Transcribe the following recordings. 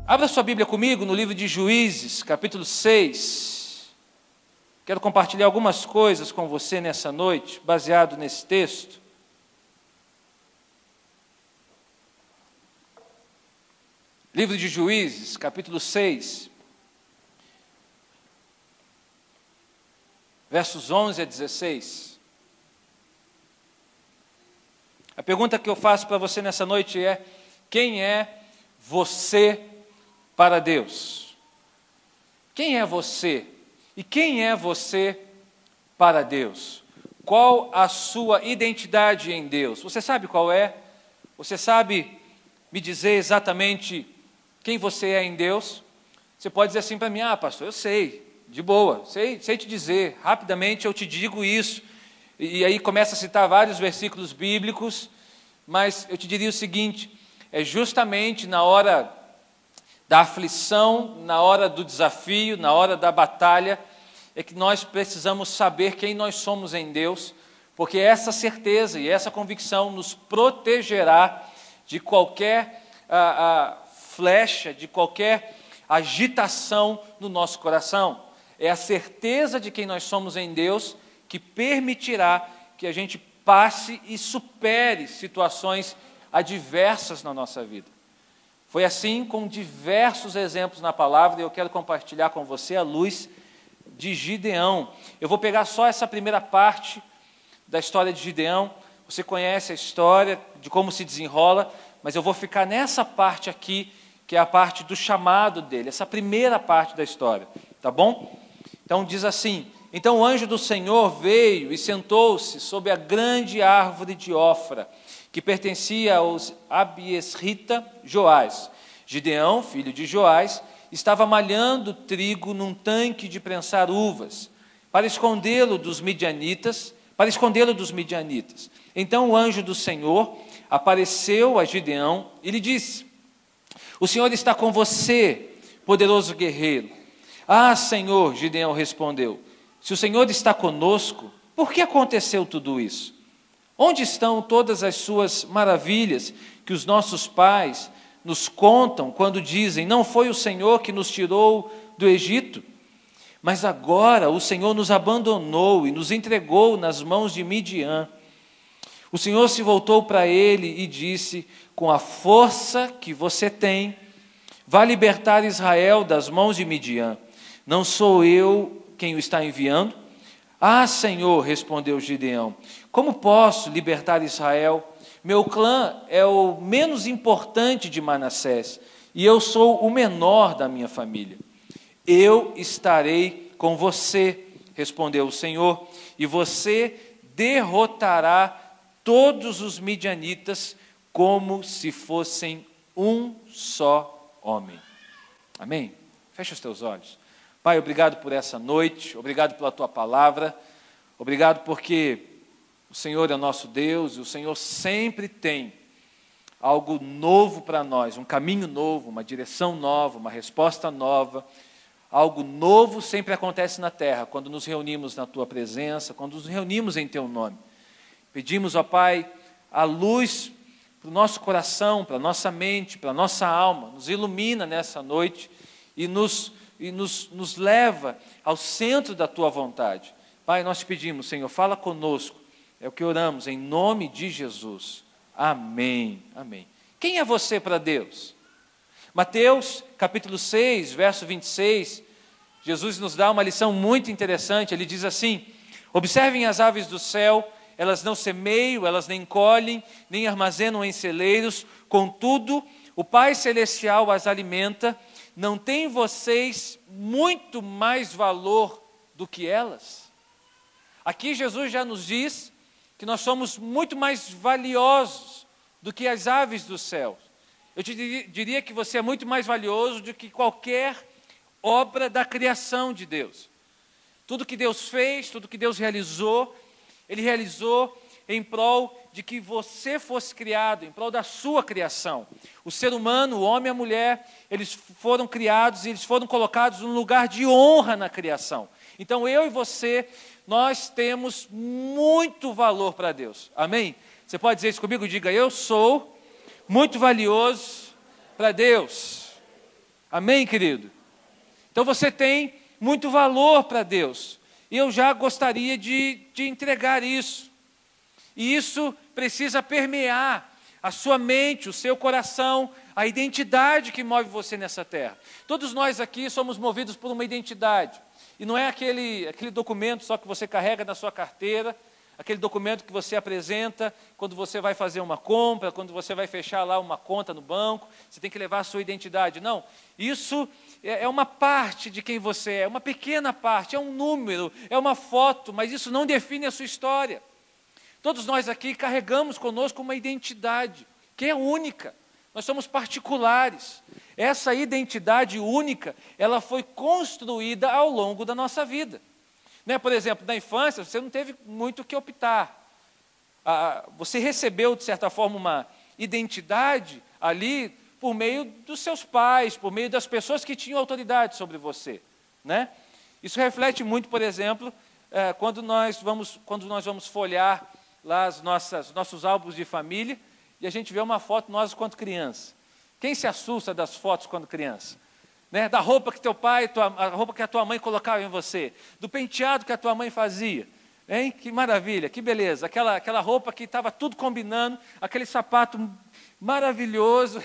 Abra sua Bíblia comigo no livro de Juízes, capítulo 6. Quero compartilhar algumas coisas com você nessa noite, baseado nesse texto. Livro de Juízes, capítulo 6, versos 11 a 16. A pergunta que eu faço para você nessa noite é: quem é você para Deus? Quem é você? E quem é você para Deus? Qual a sua identidade em Deus? Você sabe qual é? Você sabe me dizer exatamente quem você é em Deus? Você pode dizer assim para mim: ah, pastor, eu sei, de boa, sei te dizer, rapidamente eu te digo isso. E aí começa a citar vários versículos bíblicos, mas eu te diria o seguinte: é justamente na hora da aflição, na hora do desafio, na hora da batalha, é que nós precisamos saber quem nós somos em Deus, porque essa certeza e essa convicção nos protegerá de qualquer flecha, de qualquer agitação no nosso coração. É a certeza de quem nós somos em Deus que permitirá que a gente passe e supere situações adversas na nossa vida. Foi assim com diversos exemplos na palavra, e eu quero compartilhar com você à luz de Gideão. Eu vou pegar só essa primeira parte da história de Gideão. Você conhece a história de como se desenrola, mas eu vou ficar nessa parte aqui, que é a parte do chamado dele, essa primeira parte da história, tá bom? Então diz assim: então o anjo do Senhor veio e sentou-se sob a grande árvore de Ofra, que pertencia aos Abiesrita Joás. Gideão, filho de Joás, estava malhando trigo num tanque de prensar uvas, para escondê-lo dos midianitas. Então o anjo do Senhor apareceu a Gideão e lhe disse: o Senhor está com você, poderoso guerreiro. Ah, Senhor, Gideão respondeu, se o Senhor está conosco, por que aconteceu tudo isso? Onde estão todas as suas maravilhas que os nossos pais nos contam quando dizem: não foi o Senhor que nos tirou do Egito? Mas agora o Senhor nos abandonou e nos entregou nas mãos de Midian. O Senhor se voltou para ele e disse: com a força que você tem, vá libertar Israel das mãos de Midian. Não sou eu quem o está enviando? Ah, Senhor, respondeu Gideão, como posso libertar Israel? Meu clã é o menos importante de Manassés, e eu sou o menor da minha família. Eu estarei com você, respondeu o Senhor, e você derrotará todos os midianitas como se fossem um só homem. Amém? Fecha os teus olhos. Pai, obrigado por essa noite, obrigado pela Tua palavra, obrigado porque o Senhor é o nosso Deus e o Senhor sempre tem algo novo para nós, um caminho novo, uma direção nova, uma resposta nova. Algo novo sempre acontece na terra, quando nos reunimos na Tua presença, quando nos reunimos em Teu nome. Pedimos, ó Pai, a luz para o nosso coração, para a nossa mente, para a nossa alma, nos ilumina nessa noite e nos leva ao centro da Tua vontade. Pai, nós te pedimos, Senhor, fala conosco, é o que oramos, em nome de Jesus. Amém, amém. Quem é você para Deus? Mateus, capítulo 6, verso 26, Jesus nos dá uma lição muito interessante. Ele diz assim: observem as aves do céu, elas não semeiam, elas nem colhem, nem armazenam em celeiros, contudo, o Pai Celestial as alimenta. Não tem vocês muito mais valor do que elas? Aqui Jesus já nos diz que nós somos muito mais valiosos do que as aves do céu. Eu te diria que você é muito mais valioso do que qualquer obra da criação de Deus. Tudo que Deus fez, tudo que Deus realizou, Ele realizou em prol de que você fosse criado, em prol da sua criação. O ser humano, o homem e a mulher, eles foram criados e eles foram colocados num lugar de honra na criação. Então eu e você, nós temos muito valor para Deus. Amém? Você pode dizer isso comigo? Diga: eu sou muito valioso para Deus. Amém, querido? Então você tem muito valor para Deus. E eu já gostaria de entregar isso. E isso precisa permear a sua mente, o seu coração, a identidade que move você nessa terra. Todos nós aqui somos movidos por uma identidade. E não é aquele documento só que você carrega na sua carteira, aquele documento que você apresenta quando você vai fazer uma compra, quando você vai fechar lá uma conta no banco, você tem que levar a sua identidade. Não, isso é uma parte de quem você é, uma pequena parte, é um número, é uma foto, mas isso não define a sua história. Todos nós aqui carregamos conosco uma identidade que é única. Nós somos particulares. Essa identidade única, ela foi construída ao longo da nossa vida. Né? Por exemplo, na infância, você não teve muito o que optar. Você recebeu, de certa forma, uma identidade ali por meio dos seus pais, por meio das pessoas que tinham autoridade sobre você. Né? Isso reflete muito, por exemplo, quando nós vamos folhear lá nossos álbuns de família, e a gente vê uma foto nós quando criança. Quem se assusta das fotos quando criança? Né? Da roupa que teu pai, a roupa que a tua mãe colocava em você, do penteado que a tua mãe fazia. Hein? Que maravilha, que beleza. Aquela roupa que estava tudo combinando, aquele sapato maravilhoso,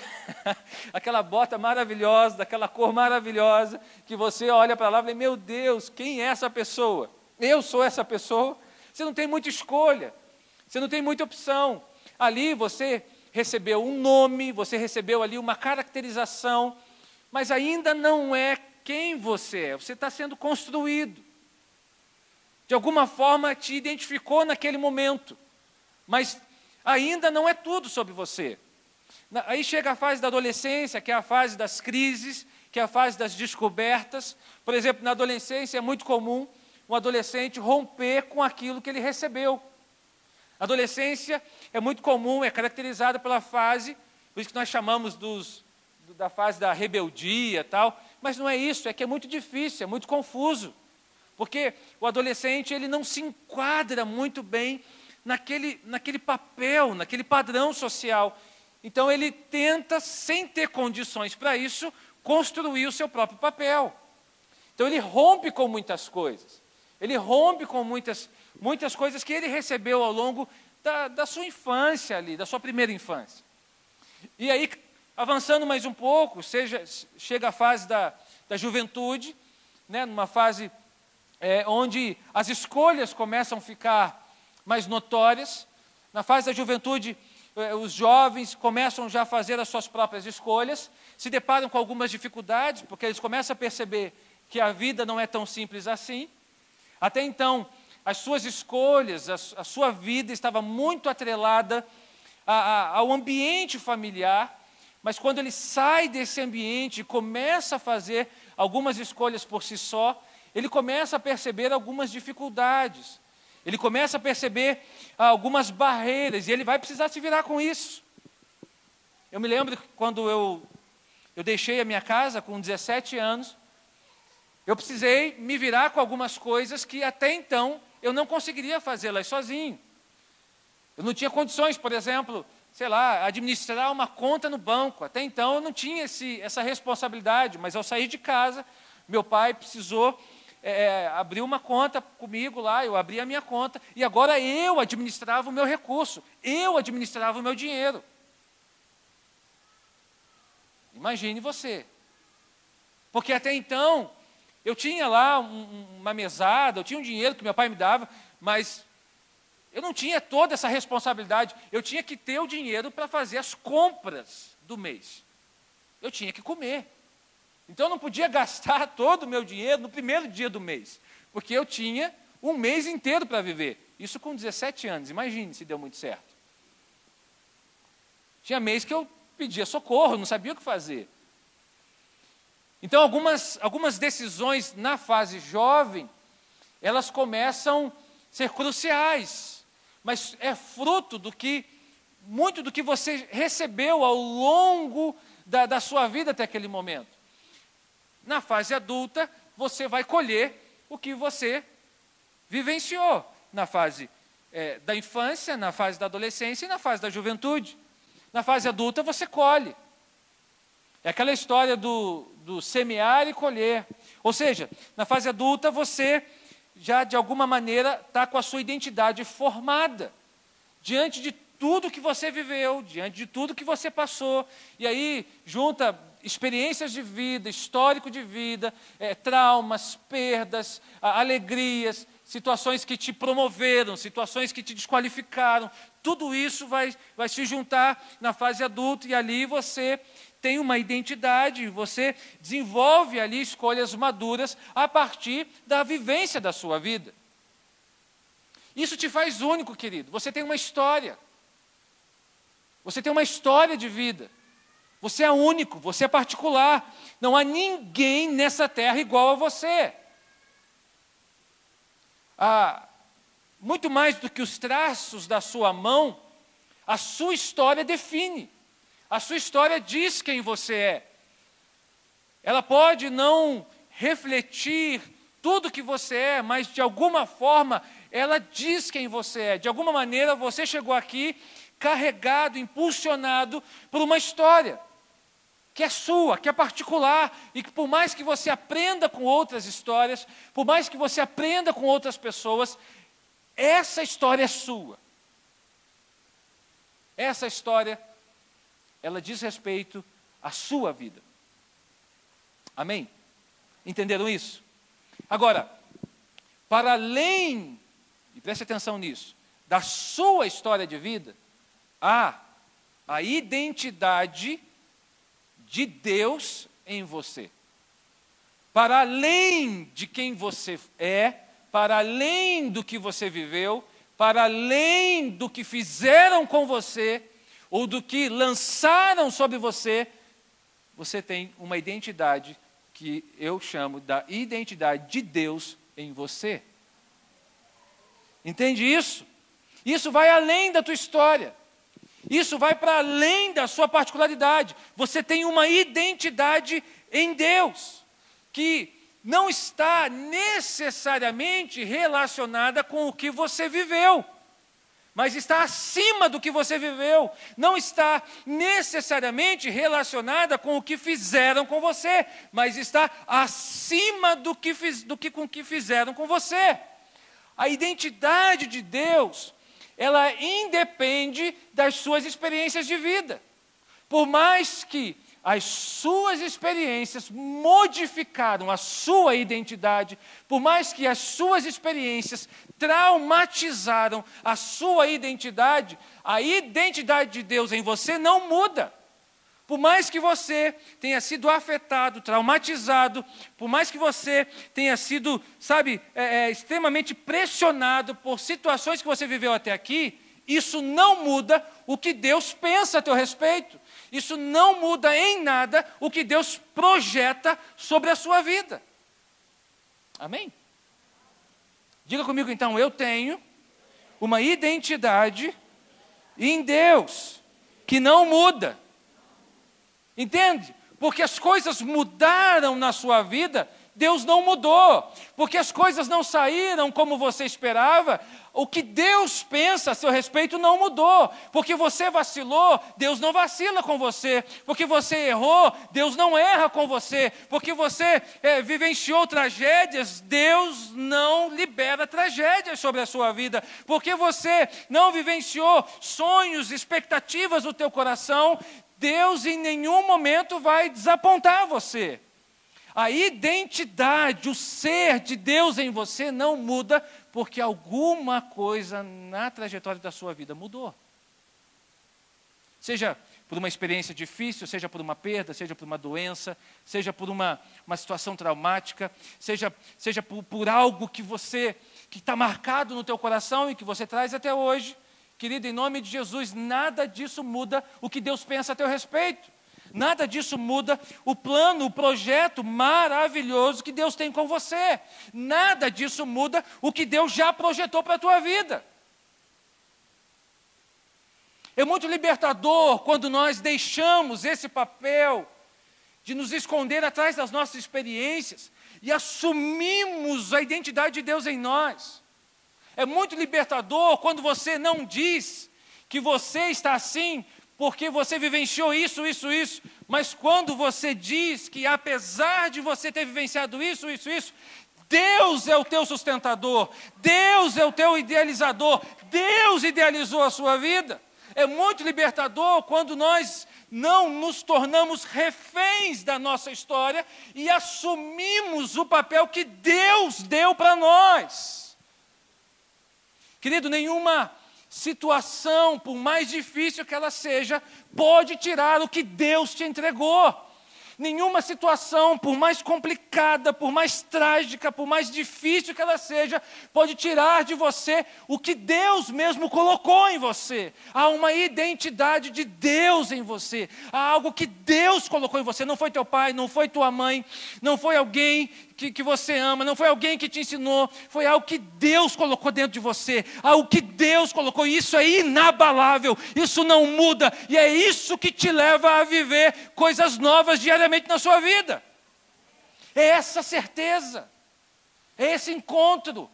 aquela bota maravilhosa, daquela cor maravilhosa, que você olha para lá e fala, meu Deus, quem é essa pessoa? Eu sou essa pessoa? Você não tem muita escolha. Você não tem muita opção. Ali você recebeu um nome, você recebeu ali uma caracterização, mas ainda não é quem você é. Você está sendo construído. De alguma forma te identificou naquele momento, mas ainda não é tudo sobre você. Aí chega a fase da adolescência, que é a fase das crises, que é a fase das descobertas. Por exemplo, na adolescência é muito comum um adolescente romper com aquilo que ele recebeu. A adolescência é muito comum, é caracterizada pela fase, por isso que nós chamamos da fase da rebeldia e tal, mas não é isso, é que é muito difícil, é muito confuso, porque o adolescente ele não se enquadra muito bem naquele papel, naquele padrão social. Então ele tenta, sem ter condições para isso, construir o seu próprio papel. Então ele rompe com muitas coisas, ele rompe com muitas coisas que ele recebeu ao longo da sua infância ali, da sua primeira infância. E aí, avançando mais um pouco, chega a fase da juventude, né, numa fase onde as escolhas começam a ficar mais notórias. Na fase da juventude, os jovens começam já a fazer as suas próprias escolhas, se deparam com algumas dificuldades, porque eles começam a perceber que a vida não é tão simples assim. Até então, as suas escolhas, a sua vida estava muito atrelada ao ambiente familiar, mas quando ele sai desse ambiente e começa a fazer algumas escolhas por si só, ele começa a perceber algumas dificuldades, ele começa a perceber algumas barreiras, e ele vai precisar se virar com isso. Eu me lembro que quando eu deixei a minha casa com 17 anos, eu precisei me virar com algumas coisas que até então eu não conseguiria fazê-las sozinho. Eu não tinha condições, por exemplo, sei lá, administrar uma conta no banco. Até então eu não tinha essa responsabilidade, mas ao sair de casa, meu pai precisou abrir uma conta comigo lá, eu abri a minha conta, e agora eu administrava o meu recurso, eu administrava o meu dinheiro. Imagine você. Porque até então, eu tinha lá uma mesada, eu tinha um dinheiro que meu pai me dava, mas eu não tinha toda essa responsabilidade. Eu tinha que ter o dinheiro para fazer as compras do mês. Eu tinha que comer. Então eu não podia gastar todo o meu dinheiro no primeiro dia do mês, porque eu tinha um mês inteiro para viver. Isso com 17 anos, imagine se deu muito certo. Tinha mês que eu pedia socorro, não sabia o que fazer. Então, algumas decisões na fase jovem, elas começam a ser cruciais, mas é fruto muito do que você recebeu ao longo da sua vida até aquele momento. Na fase adulta, você vai colher o que você vivenciou na fase da infância, na fase da adolescência e na fase da juventude. Na fase adulta, você colhe. É aquela história do do semear e colher. Ou seja, na fase adulta você já de alguma maneira está com a sua identidade formada, diante de tudo que você viveu, diante de tudo que você passou, e aí junta experiências de vida, histórico de vida, traumas, perdas, alegrias, situações que te promoveram, situações que te desqualificaram, tudo isso vai se juntar na fase adulta, e ali você tem uma identidade, você desenvolve ali escolhas maduras a partir da vivência da sua vida. Isso te faz único, querido. Você tem uma história. Você tem uma história de vida. Você é único, você é particular. Não há ninguém nessa terra igual a você. Muito mais do que os traços da sua mão, a sua história define. A sua história diz quem você é. Ela pode não refletir tudo que você é, mas de alguma forma ela diz quem você é. De alguma maneira você chegou aqui carregado, impulsionado por uma história que é sua, que é particular, e que por mais que você aprenda com outras histórias, por mais que você aprenda com outras pessoas, essa história é sua. Essa história, ela diz respeito à sua vida. Amém? Entenderam isso? Agora, para além, e preste atenção nisso, da sua história de vida, há a identidade de Deus em você. Para além de quem você é, para além do que você viveu, para além do que fizeram com você, ou do que lançaram sobre você, você tem uma identidade que eu chamo da identidade de Deus em você. Entende isso? Isso vai além da tua história. Isso vai para além da sua particularidade. Você tem uma identidade em Deus, que não está necessariamente relacionada com o que você viveu, mas está acima do que você viveu. Não está necessariamente relacionada com o que fizeram com você, mas está acima do que fizeram com você. A identidade de Deus, ela independe das suas experiências de vida. Por mais que as suas experiências modificaram a sua identidade, por mais que as suas experiências traumatizaram a sua identidade, a identidade de Deus em você não muda. Por mais que você tenha sido afetado, traumatizado, por mais que você tenha sido, extremamente pressionado por situações que você viveu até aqui, isso não muda o que Deus pensa a teu respeito. Isso não muda em nada o que Deus projeta sobre a sua vida. Amém? Diga comigo então, eu tenho uma identidade em Deus que não muda. Entende? Porque as coisas mudaram na sua vida, Deus não mudou. Porque as coisas não saíram como você esperava, o que Deus pensa a seu respeito não mudou. Porque você vacilou, Deus não vacila com você. Porque você errou, Deus não erra com você. Porque você vivenciou tragédias, Deus não libera tragédias sobre a sua vida. Porque você não vivenciou sonhos, expectativas no teu coração, Deus em nenhum momento vai desapontar você. A identidade, o ser de Deus em você não muda porque alguma coisa na trajetória da sua vida mudou. Seja por uma experiência difícil, seja por uma perda, seja por uma doença, seja por uma situação traumática, seja por algo que está marcado no teu coração e que você traz até hoje. Querido, em nome de Jesus, nada disso muda o que Deus pensa a teu respeito. Nada disso muda o plano, o projeto maravilhoso que Deus tem com você. Nada disso muda o que Deus já projetou para a tua vida. É muito libertador quando nós deixamos esse papel de nos esconder atrás das nossas experiências e assumimos a identidade de Deus em nós. É muito libertador quando você não diz que você está assim porque você vivenciou isso, mas quando você diz que apesar de você ter vivenciado isso, Deus é o teu sustentador, Deus é o teu idealizador, Deus idealizou a sua vida. É muito libertador quando nós não nos tornamos reféns da nossa história e assumimos o papel que Deus deu para nós. Querido, nenhuma situação, por mais difícil que ela seja, pode tirar o que Deus te entregou. Nenhuma situação, por mais complicada, por mais trágica, por mais difícil que ela seja, pode tirar de você o que Deus mesmo colocou em você. Há uma identidade de Deus em você. Há algo que Deus colocou em você. Não foi teu pai, não foi tua mãe, não foi alguém que você ama, não foi alguém que te ensinou. Foi algo que Deus colocou dentro de você. Algo que Deus colocou. Isso é inabalável. Isso não muda. E é isso que te leva a viver coisas novas diariamente na sua vida. É essa certeza, é esse encontro.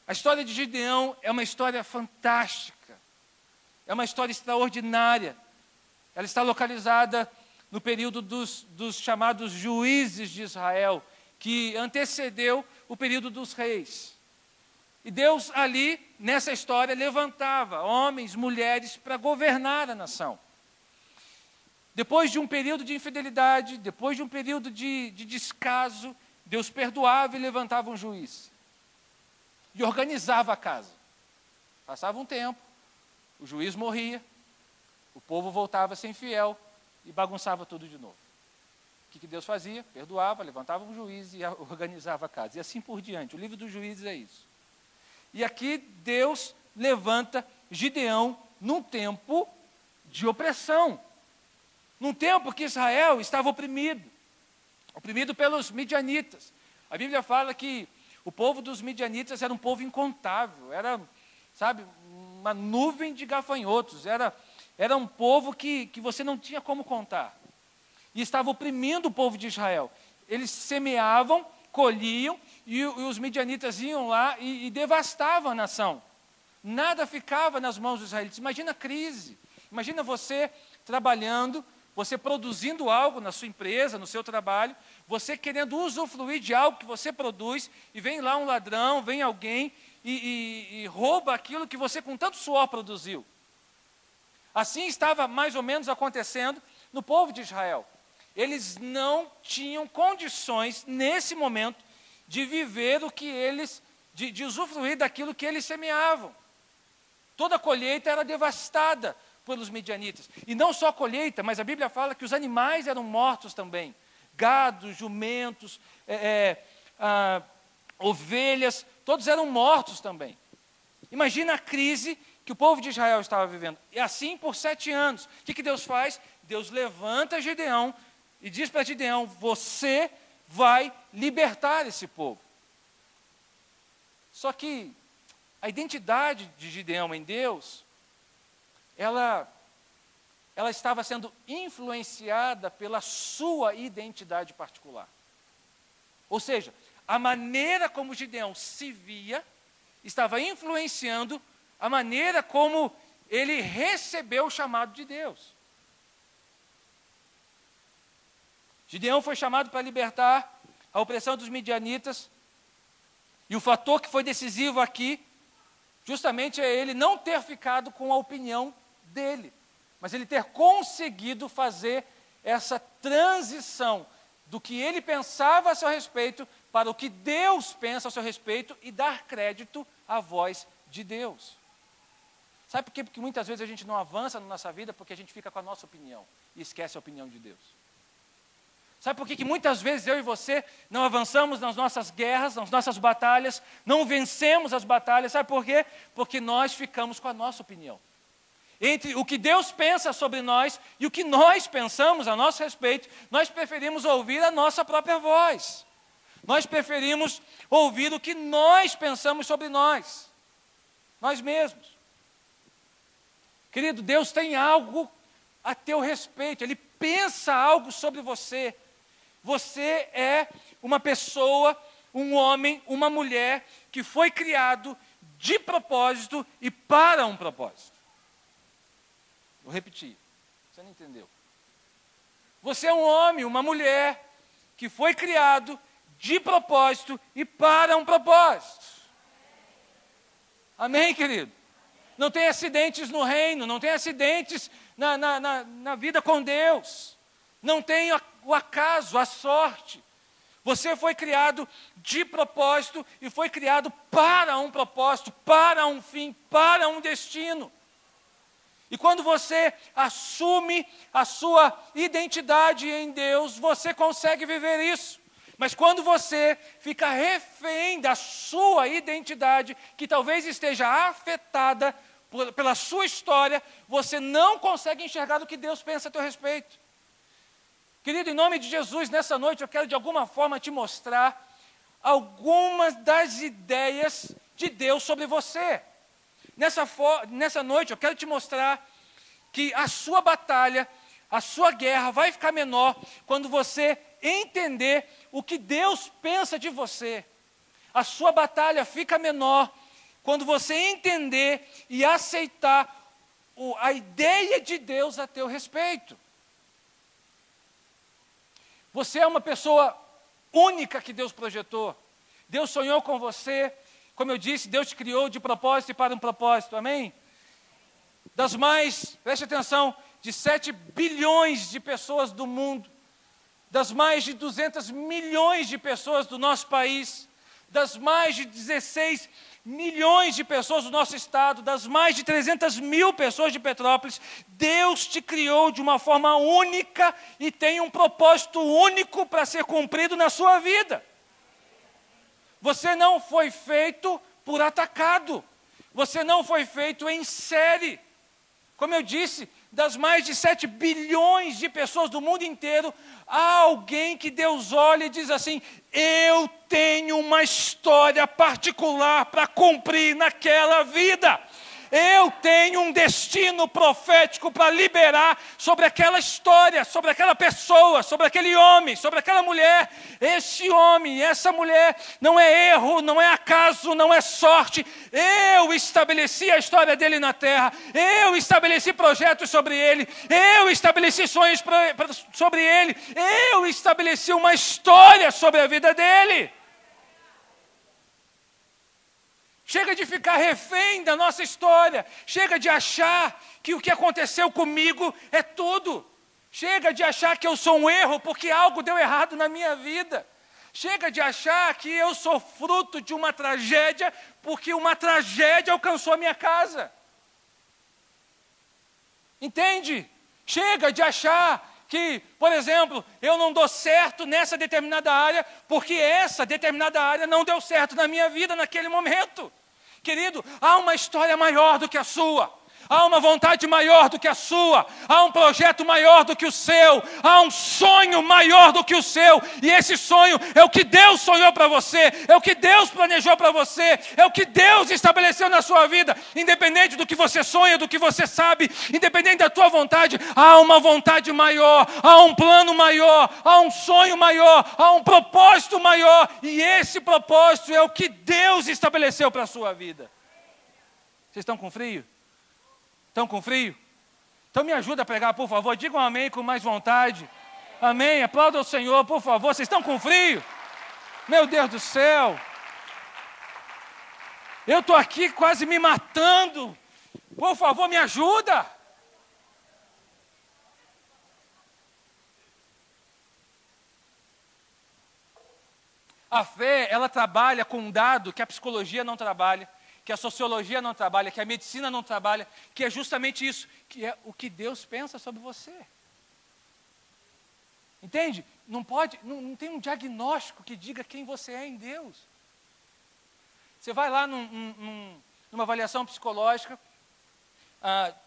A história de Gideão é uma história fantástica, é uma história extraordinária. Ela está localizada no período dos chamados juízes de Israel, que antecedeu o período dos reis. E Deus ali, nessa história, levantava homens, mulheres para governar a nação. Depois de um período de infidelidade, depois de um período de descaso, Deus perdoava e levantava um juiz. E organizava a casa. Passava um tempo, o juiz morria, o povo voltava a ser infiel e bagunçava tudo de novo. O que Deus fazia? Perdoava, levantava um juiz e organizava a casa. E assim por diante. O livro dos juízes é isso. E aqui Deus levanta Gideão num tempo de opressão. Num tempo que Israel estava oprimido pelos midianitas. A Bíblia fala que o povo dos midianitas era um povo incontável, era, sabe, uma nuvem de gafanhotos, era um povo que você não tinha como contar. E estava oprimindo o povo de Israel. Eles semeavam, colhiam, e os midianitas iam lá e devastavam a nação. Nada ficava nas mãos dos israelitas. Imagina a crise, imagina você trabalhando, você produzindo algo na sua empresa, no seu trabalho, você querendo usufruir de algo que você produz, e vem lá um ladrão, vem alguém e rouba aquilo que você com tanto suor produziu. Assim estava mais ou menos acontecendo no povo de Israel. Eles não tinham condições, nesse momento, de viver o que eles, de usufruir daquilo que eles semeavam. Toda a colheita era devastada pelos midianitas. E não só a colheita, mas a Bíblia fala que os animais eram mortos também. Gados, jumentos, ovelhas, todos eram mortos também. Imagina a crise que o povo de Israel estava vivendo. E assim por 7 anos. O que Deus faz? Deus levanta Gideão e diz para Gideão: você vai libertar esse povo. Só que a identidade de Gideão em Deus, ela estava sendo influenciada pela sua identidade particular. Ou seja, a maneira como Gideão se via estava influenciando a maneira como ele recebeu o chamado de Deus. Gideão foi chamado para libertar a opressão dos midianitas, e o fator que foi decisivo aqui, justamente é ele não ter ficado com a opinião dele, mas ele ter conseguido fazer essa transição do que ele pensava a seu respeito para o que Deus pensa a seu respeito e dar crédito à voz de Deus. Sabe por quê? Porque muitas vezes a gente não avança na nossa vida porque a gente fica com a nossa opinião e esquece a opinião de Deus. Sabe por quê? Que muitas vezes eu e você não avançamos nas nossas guerras, nas nossas batalhas, não vencemos as batalhas? Sabe por quê? Porque nós ficamos com a nossa opinião. Entre o que Deus pensa sobre nós e o que nós pensamos a nosso respeito, nós preferimos ouvir a nossa própria voz. Nós preferimos ouvir o que nós pensamos sobre nós mesmos. Querido, Deus tem algo a teu respeito, Ele pensa algo sobre você. Você é uma pessoa, um homem, uma mulher que foi criado de propósito e para um propósito. Vou repetir, você não entendeu. Você é um homem, uma mulher, que foi criado de propósito e para um propósito. Amém, querido? Não tem acidentes no reino, não tem acidentes na vida com Deus. Não tem o acaso, a sorte. Você foi criado de propósito e foi criado para um propósito, para um fim, para um destino. E quando você assume a sua identidade em Deus, você consegue viver isso. Mas quando você fica refém da sua identidade, que talvez esteja afetada pela sua história, você não consegue enxergar o que Deus pensa a teu respeito. Querido, em nome de Jesus, nessa noite eu quero de alguma forma te mostrar algumas das ideias de Deus sobre você. Nessa noite eu quero te mostrar que a sua batalha, a sua guerra vai ficar menor quando você entender o que Deus pensa de você. A sua batalha fica menor quando você entender e aceitar a ideia de Deus a teu respeito. Você é uma pessoa única que Deus projetou. Deus sonhou com você. Como eu disse, Deus te criou de propósito e para um propósito. Amém? Preste atenção, de 7 bilhões de pessoas do mundo, das mais de 200 milhões de pessoas do nosso país, das mais de 16 milhões de pessoas do nosso estado, das mais de 300 mil pessoas de Petrópolis, Deus te criou de uma forma única e tem um propósito único para ser cumprido na sua vida. Você não foi feito por atacado, você não foi feito em série. Como eu disse, das mais de 7 bilhões de pessoas do mundo inteiro, há alguém que Deus olha e diz assim: eu tenho uma história particular para cumprir naquela vida. Eu tenho um destino profético para liberar sobre aquela história, sobre aquela pessoa, sobre aquele homem, sobre aquela mulher. Esse homem, essa mulher, não é erro, não é acaso, não é sorte. Eu estabeleci a história dele na terra. Eu estabeleci projetos sobre ele. Eu estabeleci sonhos sobre ele. Eu estabeleci uma história sobre a vida dele. Chega de ficar refém da nossa história. Chega de achar que o que aconteceu comigo é tudo. Chega de achar que eu sou um erro porque algo deu errado na minha vida. Chega de achar que eu sou fruto de uma tragédia porque uma tragédia alcançou a minha casa. Entende? Chega de achar que, por exemplo, eu não dou certo nessa determinada área porque essa determinada área não deu certo na minha vida naquele momento. Querido, há uma história maior do que a sua. Há uma vontade maior do que a sua. Há um projeto maior do que o seu. Há um sonho maior do que o seu. E esse sonho é o que Deus sonhou para você. É o que Deus planejou para você. É o que Deus estabeleceu na sua vida. Independente do que você sonha, do que você sabe. Independente da tua vontade. Há uma vontade maior. Há um plano maior. Há um sonho maior. Há um propósito maior. E esse propósito é o que Deus estabeleceu para a sua vida. Vocês estão com frio? Estão com frio? Então me ajuda a pregar, por favor. Digam amém com mais vontade. Amém. Aplauda o Senhor, por favor. Vocês estão com frio? Meu Deus do céu. Eu estou aqui quase me matando. Por favor, me ajuda. A fé, ela trabalha com um dado que a psicologia não trabalha, que a sociologia não trabalha, que a medicina não trabalha, que é justamente isso, que é o que Deus pensa sobre você. Entende? Não tem um diagnóstico que diga quem você é em Deus. Você vai lá numa avaliação psicológica,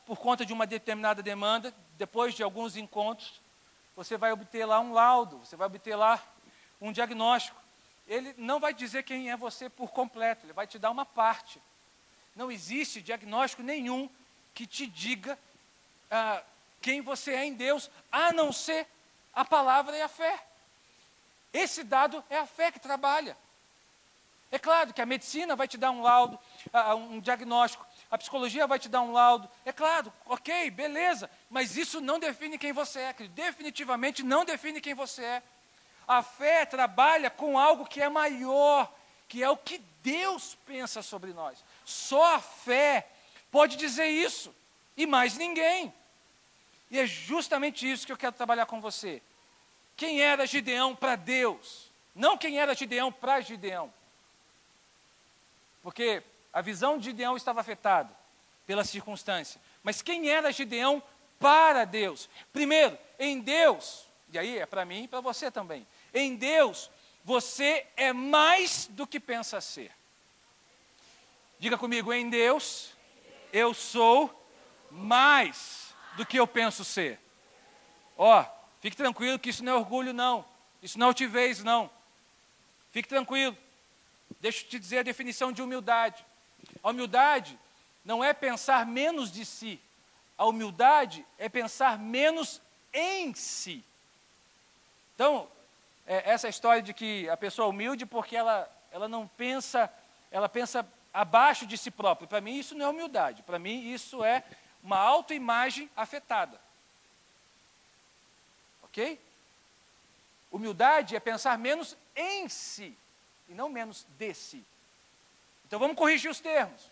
por conta de uma determinada demanda, depois de alguns encontros, você vai obter lá um laudo, você vai obter lá um diagnóstico. Ele não vai dizer quem é você por completo, ele vai te dar uma parte. Não existe diagnóstico nenhum que te diga quem você é em Deus, a não ser a palavra e a fé. Esse dado é a fé que trabalha. É claro que a medicina vai te dar um laudo, um diagnóstico. a psicologia vai te dar um laudo. É claro, ok, beleza, mas isso não define quem você é, querido. Definitivamente não define quem você é. A fé trabalha com algo que é maior, que é o que Deus pensa sobre nós. Só a fé pode dizer isso, e mais ninguém. E é justamente isso que eu quero trabalhar com você. Quem era Gideão para Deus? Não quem era Gideão para Gideão. Porque a visão de Gideão estava afetada pela circunstância. Mas quem era Gideão para Deus? Primeiro, em Deus, e aí é para mim e para você também. Em Deus, você é mais do que pensa ser. Diga comigo, em Deus, eu sou mais do que eu penso ser. Ó, fique tranquilo que isso não é orgulho não, isso não é altivez não. Fique tranquilo. Deixa eu te dizer a definição de humildade. A humildade não é pensar menos de si. A humildade é pensar menos em si. Então, essa história de que a pessoa é humilde porque ela não pensa, ela pensa abaixo de si própria. Para mim isso não é humildade. Para mim isso é uma autoimagem afetada. Ok? Humildade é pensar menos em si e não menos de si. Então vamos corrigir os termos.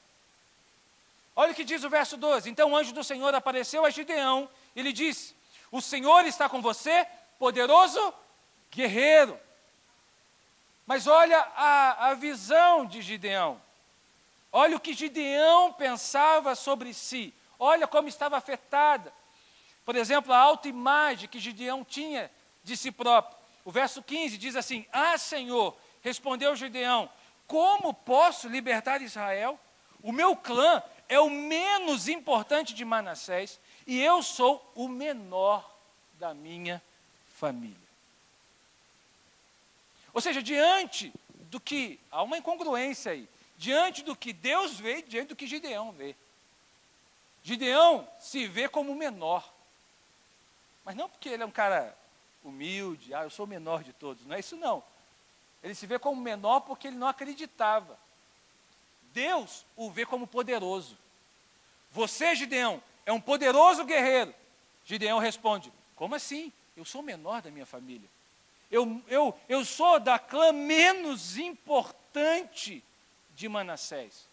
Olha o que diz o verso 12. Então o anjo do Senhor apareceu a Gideão e lhe disse: o Senhor está com você, poderoso guerreiro. Mas olha a visão de Gideão. Olha o que Gideão pensava sobre si. Olha como estava afetada. Por exemplo, a autoimagem que Gideão tinha de si próprio. O verso 15 diz assim: ah, Senhor, respondeu Gideão, como posso libertar Israel? O meu clã é o menos importante de Manassés e eu sou o menor da minha família. Ou seja, diante do que, há uma incongruência aí, diante do que Deus vê e diante do que Gideão vê. Gideão se vê como o menor, mas não porque ele é um cara humilde, eu sou o menor de todos, não é isso não. Ele se vê como menor porque ele não acreditava. Deus o vê como poderoso. Você, Gideão, é um poderoso guerreiro. Gideão responde: como assim? Eu sou o menor da minha família. Eu sou da clã menos importante de Manassés.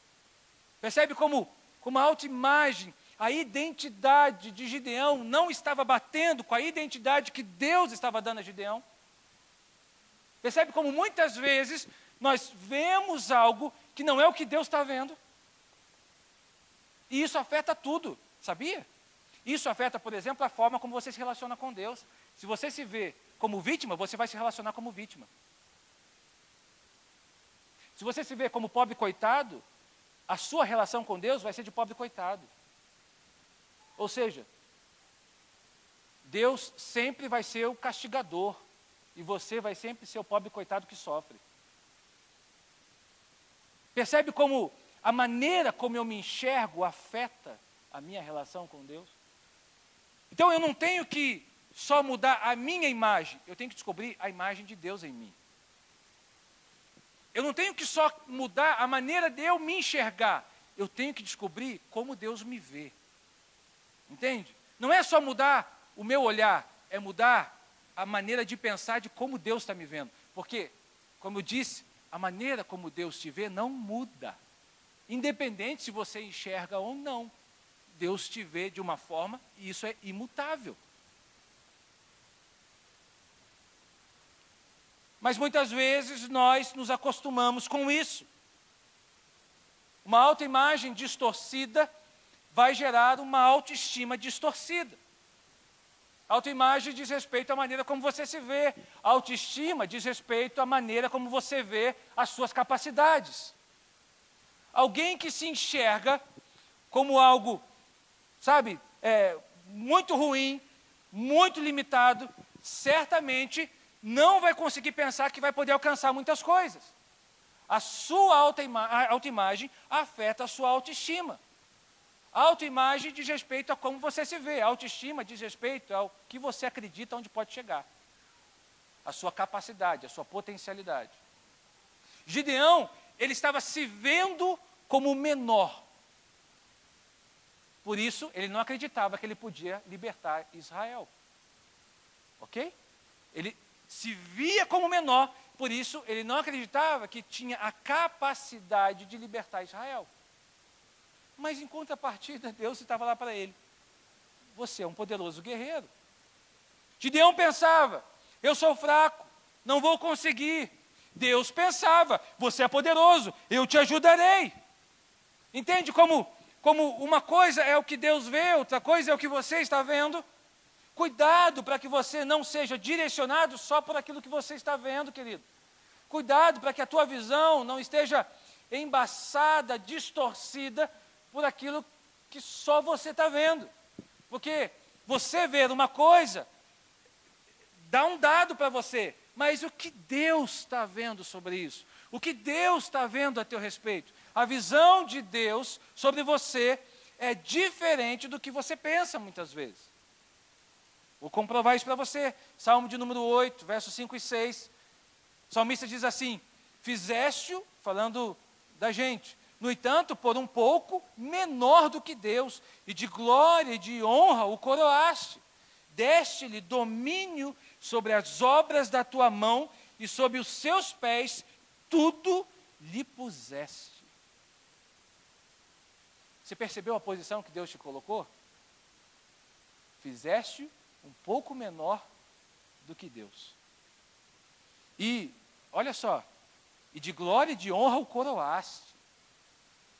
Percebe como a autoimagem, a identidade de Gideão não estava batendo com a identidade que Deus estava dando a Gideão? Percebe como muitas vezes nós vemos algo que não é o que Deus está vendo? E isso afeta tudo, sabia? Isso afeta, por exemplo, a forma como você se relaciona com Deus. Se você se vê como vítima, você vai se relacionar como vítima. Se você se vê como pobre coitado, a sua relação com Deus vai ser de pobre coitado. Ou seja, Deus sempre vai ser o castigador e você vai sempre ser o pobre coitado que sofre. Percebe como a maneira como eu me enxergo afeta a minha relação com Deus? Então eu não tenho que só mudar a minha imagem, eu tenho que descobrir a imagem de Deus em mim. Eu não tenho que só mudar a maneira de eu me enxergar, eu tenho que descobrir como Deus me vê. Entende? Não é só mudar o meu olhar, é mudar a maneira de pensar de como Deus está me vendo. Porque, como eu disse, a maneira como Deus te vê não muda. Independente se você enxerga ou não. Deus te vê de uma forma e isso é imutável. Mas muitas vezes nós nos acostumamos com isso. Uma autoimagem distorcida vai gerar uma autoestima distorcida. Autoimagem diz respeito à maneira como você se vê. Autoestima diz respeito à maneira como você vê as suas capacidades. Alguém que se enxerga como algo, sabe, muito ruim, muito limitado, certamente não vai conseguir pensar que vai poder alcançar muitas coisas. A sua autoimagem afeta a sua autoestima. A autoimagem diz respeito a como você se vê. A autoestima diz respeito ao que você acredita onde pode chegar. A sua capacidade, a sua potencialidade. Gideão, ele estava se vendo como o menor. Por isso, ele não acreditava que ele podia libertar Israel. Ok? Ele se via como menor, por isso ele não acreditava que tinha a capacidade de libertar Israel. Mas em contrapartida, Deus estava lá para ele. Você é um poderoso guerreiro. Gideão pensava, eu sou fraco, não vou conseguir. Deus pensava, você é poderoso, eu te ajudarei. Entende como uma coisa é o que Deus vê, outra coisa é o que você está vendo? Cuidado para que você não seja direcionado só por aquilo que você está vendo, querido. Cuidado para que a tua visão não esteja embaçada, distorcida por aquilo que só você está vendo. Porque você ver uma coisa, dá um dado para você, mas o que Deus está vendo sobre isso? O que Deus está vendo a teu respeito? A visão de Deus sobre você é diferente do que você pensa muitas vezes. Vou comprovar isso para você. Salmo de número 8, versos 5 e 6. O salmista diz assim, fizeste-o, falando da gente, no entanto, por um pouco menor do que Deus, e de glória e de honra o coroaste. Deste-lhe domínio sobre as obras da tua mão, e sob os seus pés tudo lhe puseste. Você percebeu a posição que Deus te colocou? Fizeste um pouco menor do que Deus. E, olha só, e de glória e de honra o coroaste.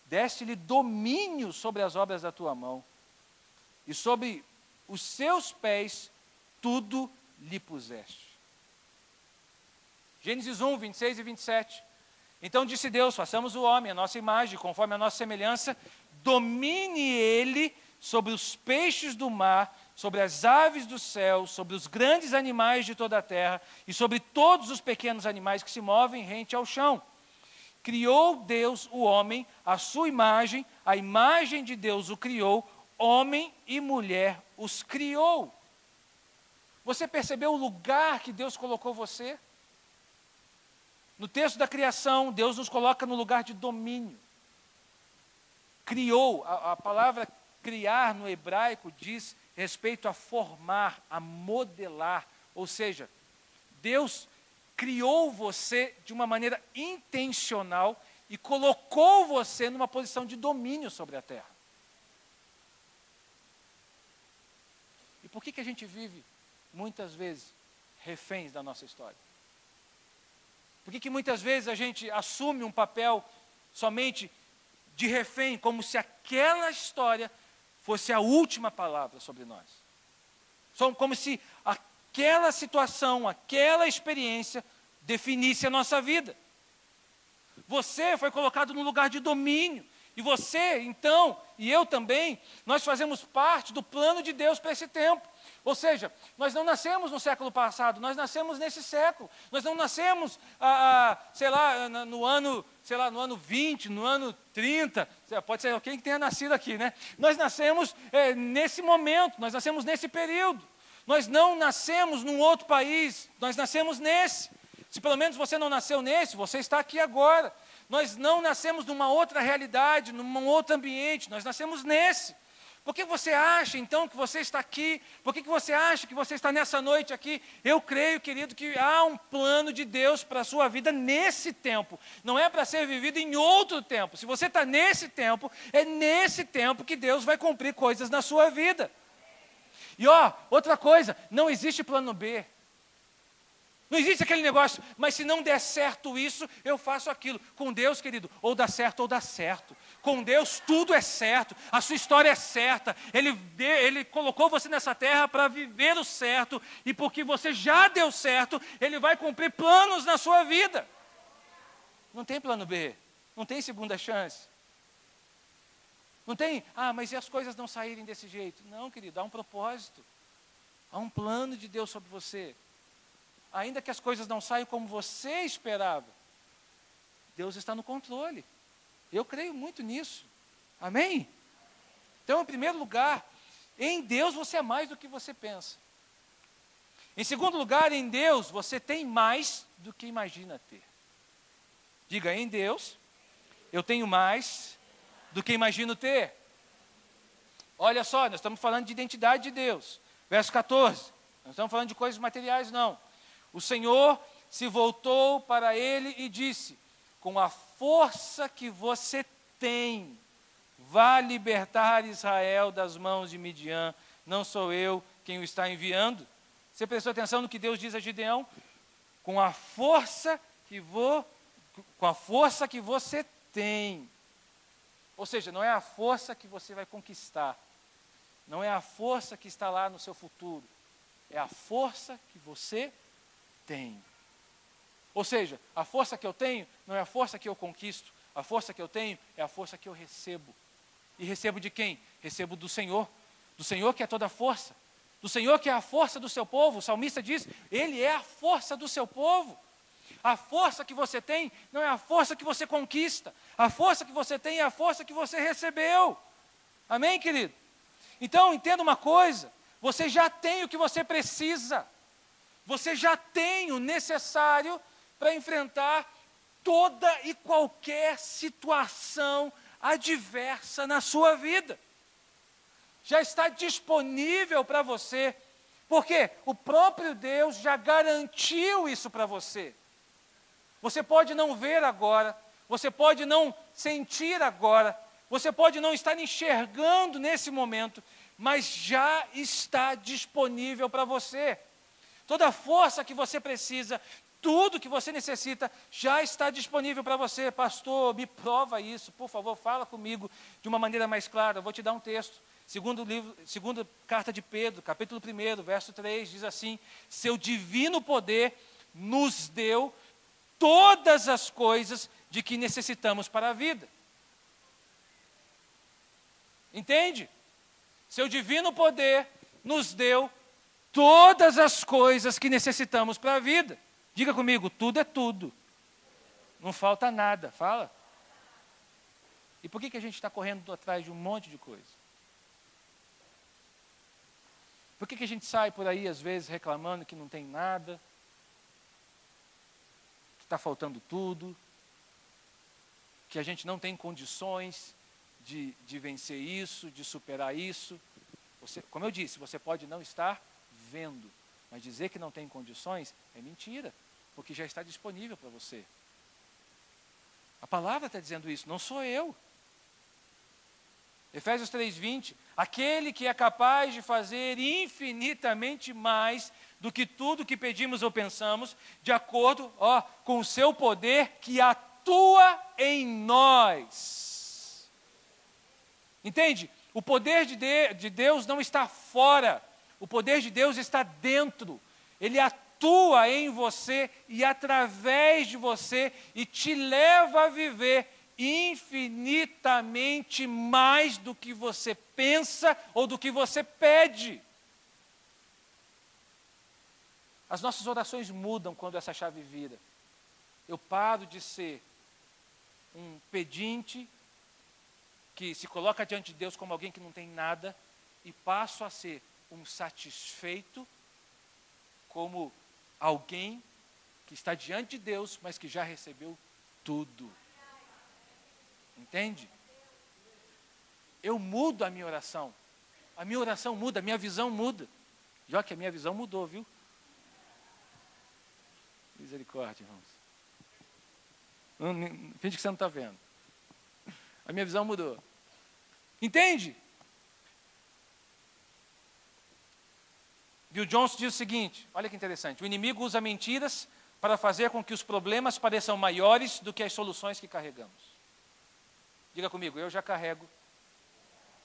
Deste-lhe domínio sobre as obras da tua mão, e sobre os seus pés tudo lhe puseste. Gênesis 1, 26 e 27. Então disse Deus, façamos o homem, a nossa imagem, conforme a nossa semelhança, domine ele sobre os peixes do mar, sobre as aves do céu, sobre os grandes animais de toda a terra, e sobre todos os pequenos animais que se movem rente ao chão. Criou Deus o homem, à sua imagem, a imagem de Deus o criou, homem e mulher os criou. Você percebeu o lugar que Deus colocou você? No texto da criação, Deus nos coloca no lugar de domínio. Criou, a palavra criar no hebraico diz respeito a formar, a modelar. Ou seja, Deus criou você de uma maneira intencional e colocou você numa posição de domínio sobre a terra. E por que a gente vive, muitas vezes, reféns da nossa história? Por que muitas vezes a gente assume um papel somente de refém, como se aquela história fosse a última palavra sobre nós? Como se aquela situação, aquela experiência definisse a nossa vida. Você foi colocado no lugar de domínio. E você, então, e eu também, nós fazemos parte do plano de Deus para esse tempo. Ou seja, nós não nascemos no século passado, nós nascemos nesse século. Nós não nascemos, no ano 20, no ano 30, pode ser alguém que tenha nascido aqui, né? Nós nascemos nesse momento, nós nascemos nesse período. Nós não nascemos num outro país, nós nascemos nesse. Se pelo menos você não nasceu nesse, você está aqui agora. Nós não nascemos numa outra realidade, num outro ambiente, nós nascemos nesse. Por que você acha, então, que você está aqui? Por que você acha que você está nessa noite aqui? Eu creio, querido, que há um plano de Deus para a sua vida nesse tempo. Não é para ser vivido em outro tempo. Se você está nesse tempo, é nesse tempo que Deus vai cumprir coisas na sua vida. E outra coisa, não existe plano B. Não existe aquele negócio, mas se não der certo isso, eu faço aquilo. Com Deus, querido, ou dá certo ou dá certo. Com Deus tudo é certo, a sua história é certa. Ele colocou você nessa terra para viver o certo, e porque você já deu certo, Ele vai cumprir planos na sua vida. Não tem plano B, não tem segunda chance. Não tem, mas e as coisas não saírem desse jeito? Não, querido, há um propósito. Há um plano de Deus sobre você. Ainda que as coisas não saiam como você esperava, Deus está no controle. Eu creio muito nisso. Amém? Então, em primeiro lugar, em Deus você é mais do que você pensa. Em segundo lugar, em Deus você tem mais do que imagina ter. Diga, em Deus eu tenho mais do que imagino ter. Olha só, nós estamos falando de identidade de Deus. Verso 14. Não estamos falando de coisas materiais, não. O Senhor se voltou para ele e disse: com a força que você tem, vá libertar Israel das mãos de Midian. Não sou eu quem o está enviando. Você prestou atenção no que Deus diz a Gideão? Com a força que você tem. Ou seja, não é a força que você vai conquistar. Não é a força que está lá no seu futuro. É a força que você tem. Ou seja, a força que eu tenho não é a força que eu conquisto. A força que eu tenho é a força que eu recebo. E recebo de quem? Recebo do Senhor. Do Senhor que é toda a força. Do Senhor que é a força do seu povo. O salmista diz, Ele é a força do seu povo. A força que você tem não é a força que você conquista. A força que você tem é a força que você recebeu. Amém, querido? Então, entenda uma coisa. Você já tem o que você precisa. Você já tem o necessário para enfrentar toda e qualquer situação adversa na sua vida. Já está disponível para você, porque o próprio Deus já garantiu isso para você. Você pode não ver agora, você pode não sentir agora, você pode não estar enxergando nesse momento, mas já está disponível para você. Toda a força que você precisa, tudo que você necessita, já está disponível para você. Pastor, me prova isso, por favor, fala comigo de uma maneira mais clara. Eu vou te dar um texto. Segunda carta de Pedro, capítulo 1, verso 3, diz assim: seu divino poder nos deu todas as coisas de que necessitamos para a vida. Entende? Seu divino poder nos deu todas as coisas que necessitamos para a vida. Diga comigo, tudo é tudo. Não falta nada, fala. E por que a gente está correndo atrás de um monte de coisa? Por que a gente sai por aí, às vezes, reclamando que não tem nada, que está faltando tudo, que a gente não tem condições de vencer isso, de superar isso? Como eu disse, você pode não estar vendo, mas dizer que não tem condições é mentira, porque já está disponível para você. A palavra está dizendo isso, não sou eu. Efésios 3:20, aquele que é capaz de fazer infinitamente mais do que tudo que pedimos ou pensamos, de acordo com o seu poder que atua em nós. Entende? O poder de Deus não está fora, o poder de Deus está dentro. Ele atua em você e através de você e te leva a viver infinitamente mais do que você pensa ou do que você pede. As nossas orações mudam quando essa chave vira. Eu paro de ser um pedinte que se coloca diante de Deus como alguém que não tem nada e passo a ser um satisfeito como alguém que está diante de Deus, mas que já recebeu tudo. Entende? Eu mudo a minha oração muda, a minha visão muda. Já que a minha visão mudou, viu? Misericórdia, irmãos. Finge que você não está vendo. A minha visão mudou. Entende? Bill Johnson diz o seguinte, olha que interessante: o inimigo usa mentiras para fazer com que os problemas pareçam maiores do que as soluções que carregamos. Diga comigo, eu já carrego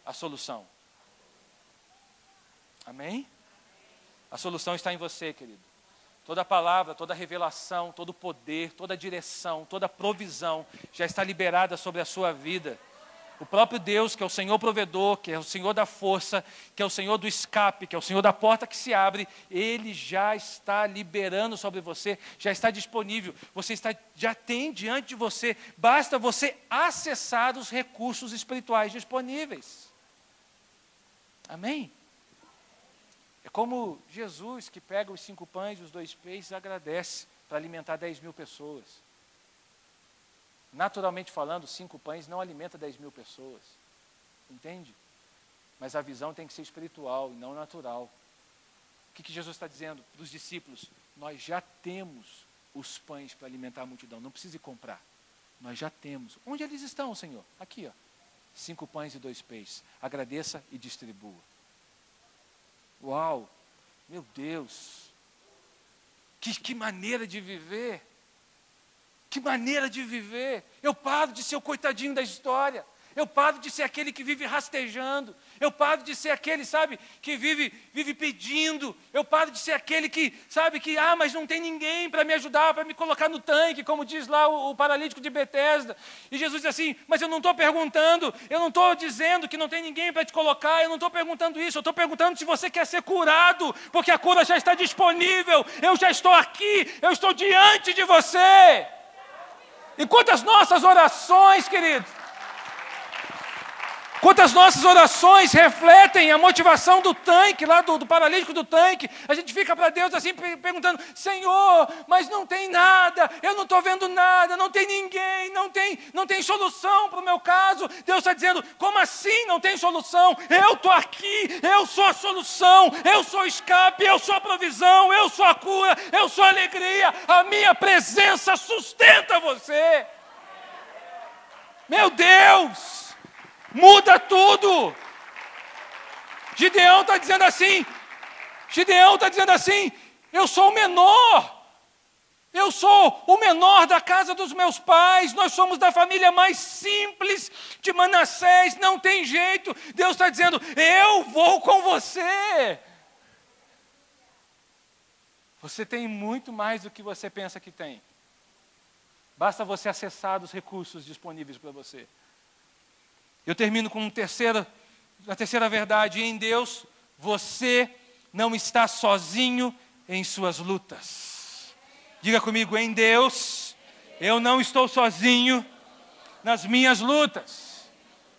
a solução. Amém? A solução está em você, querido. Toda palavra, toda revelação, todo poder, toda direção, toda provisão já está liberada sobre a sua vida. O próprio Deus, que é o Senhor provedor, que é o Senhor da força, que é o Senhor do escape, que é o Senhor da porta que se abre, Ele já está liberando sobre você, já está disponível, já tem diante de você, basta você acessar os recursos espirituais disponíveis. Amém? É como Jesus que pega os 5 pães e os 2 peixes e agradece para alimentar 10.000 pessoas. Naturalmente falando, 5 pães não alimenta 10.000 pessoas. Entende? mas a visão tem que ser espiritual e não natural. O que Jesus está dizendo para os discípulos? Nós já temos os pães para alimentar a multidão, não precisa ir comprar. Nós já temos. Onde eles estão, Senhor? Aqui, ó. 5 pães e 2 peixes. Agradeça e distribua. Uau! Meu Deus! Que maneira de viver! Que maneira de viver! Eu paro de ser o coitadinho da história. Eu paro de ser aquele que vive rastejando. Eu paro de ser aquele, sabe, que vive pedindo. Eu paro de ser aquele que, sabe, mas não tem ninguém para me ajudar, para me colocar no tanque, como diz lá o paralítico de Betesda. E Jesus diz assim, mas eu não estou perguntando, eu não estou dizendo que não tem ninguém para te colocar, eu não estou perguntando isso, eu estou perguntando se você quer ser curado, porque a cura já está disponível, eu já estou aqui, eu estou diante de você. E quantas nossas orações, queridos, quantas nossas orações refletem a motivação do tanque, lá do paralítico do tanque. A gente fica para Deus assim, perguntando, Senhor, mas não tem nada, eu não estou vendo nada, não tem ninguém, não tem solução para o meu caso. Deus está dizendo, como assim não tem solução? Eu estou aqui, eu sou a solução, eu sou o escape, eu sou a provisão, eu sou a cura, eu sou a alegria, a minha presença sustenta você. Meu Deus! Muda tudo. Gideão está dizendo assim, eu sou o menor. Eu sou o menor da casa dos meus pais. Nós somos da família mais simples de Manassés. Não tem jeito. Deus está dizendo, eu vou com você. Você tem muito mais do que você pensa que tem. Basta você acessar os recursos disponíveis para você. Eu termino com a terceira verdade. Em Deus, você não está sozinho em suas lutas. Diga comigo, em Deus, eu não estou sozinho nas minhas lutas.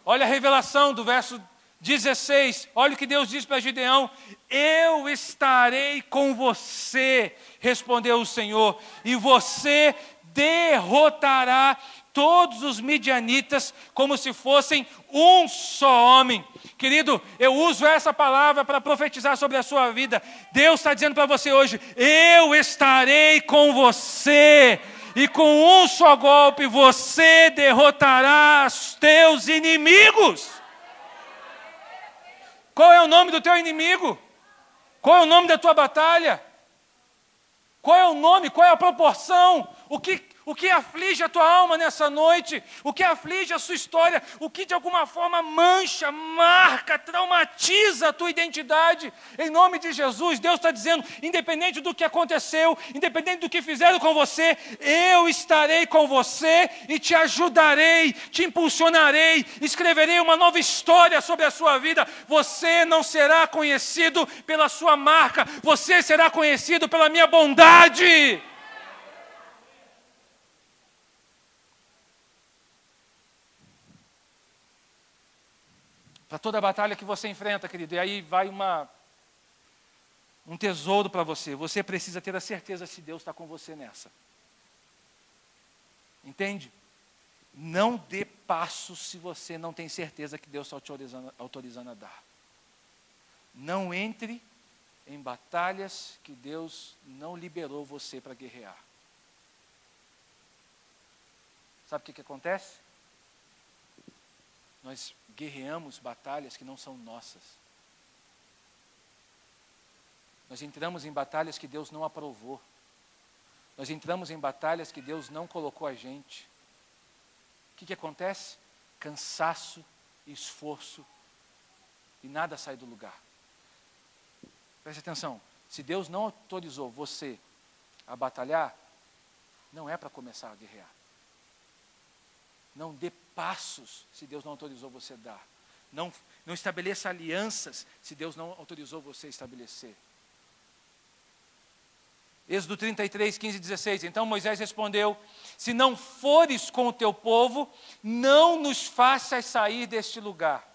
Olha a revelação do verso 16. Olha o que Deus diz para Gideão. Eu estarei com você, respondeu o Senhor, e você derrotará todos os midianitas como se fossem um só homem. Querido, eu uso essa palavra para profetizar sobre a sua vida. Deus está dizendo para você hoje, eu estarei com você, e com um só golpe você derrotará os teus inimigos. Qual é o nome do teu inimigo? Qual é o nome da tua batalha? Qual é o nome, qual é a proporção? O que aflige a tua alma nessa noite? O que aflige a sua história? O que de alguma forma mancha, marca, traumatiza a tua identidade? Em nome de Jesus, Deus está dizendo, independente do que aconteceu, independente do que fizeram com você, eu estarei com você e te ajudarei, te impulsionarei, escreverei uma nova história sobre a sua vida. Você não será conhecido pela sua marca, você será conhecido pela minha bondade. Para toda a batalha que você enfrenta, querido, e aí vai um tesouro para você. Você precisa ter a certeza se Deus está com você nessa. Entende? Não dê passos se você não tem certeza que Deus está autorizando a dar. Não entre em batalhas que Deus não liberou você para guerrear. Sabe o que acontece? Nós guerreamos batalhas que não são nossas. Nós entramos em batalhas que Deus não aprovou. Nós entramos em batalhas que Deus não colocou a gente. O que acontece? Cansaço, esforço e nada sai do lugar. Preste atenção, se Deus não autorizou você a batalhar, não é para começar a guerrear. Não dê passos se Deus não autorizou você a dar. Não estabeleça alianças se Deus não autorizou você a estabelecer. Êxodo 33, 15 e 16. Então Moisés respondeu, se não fores com o teu povo, não nos faças sair deste lugar.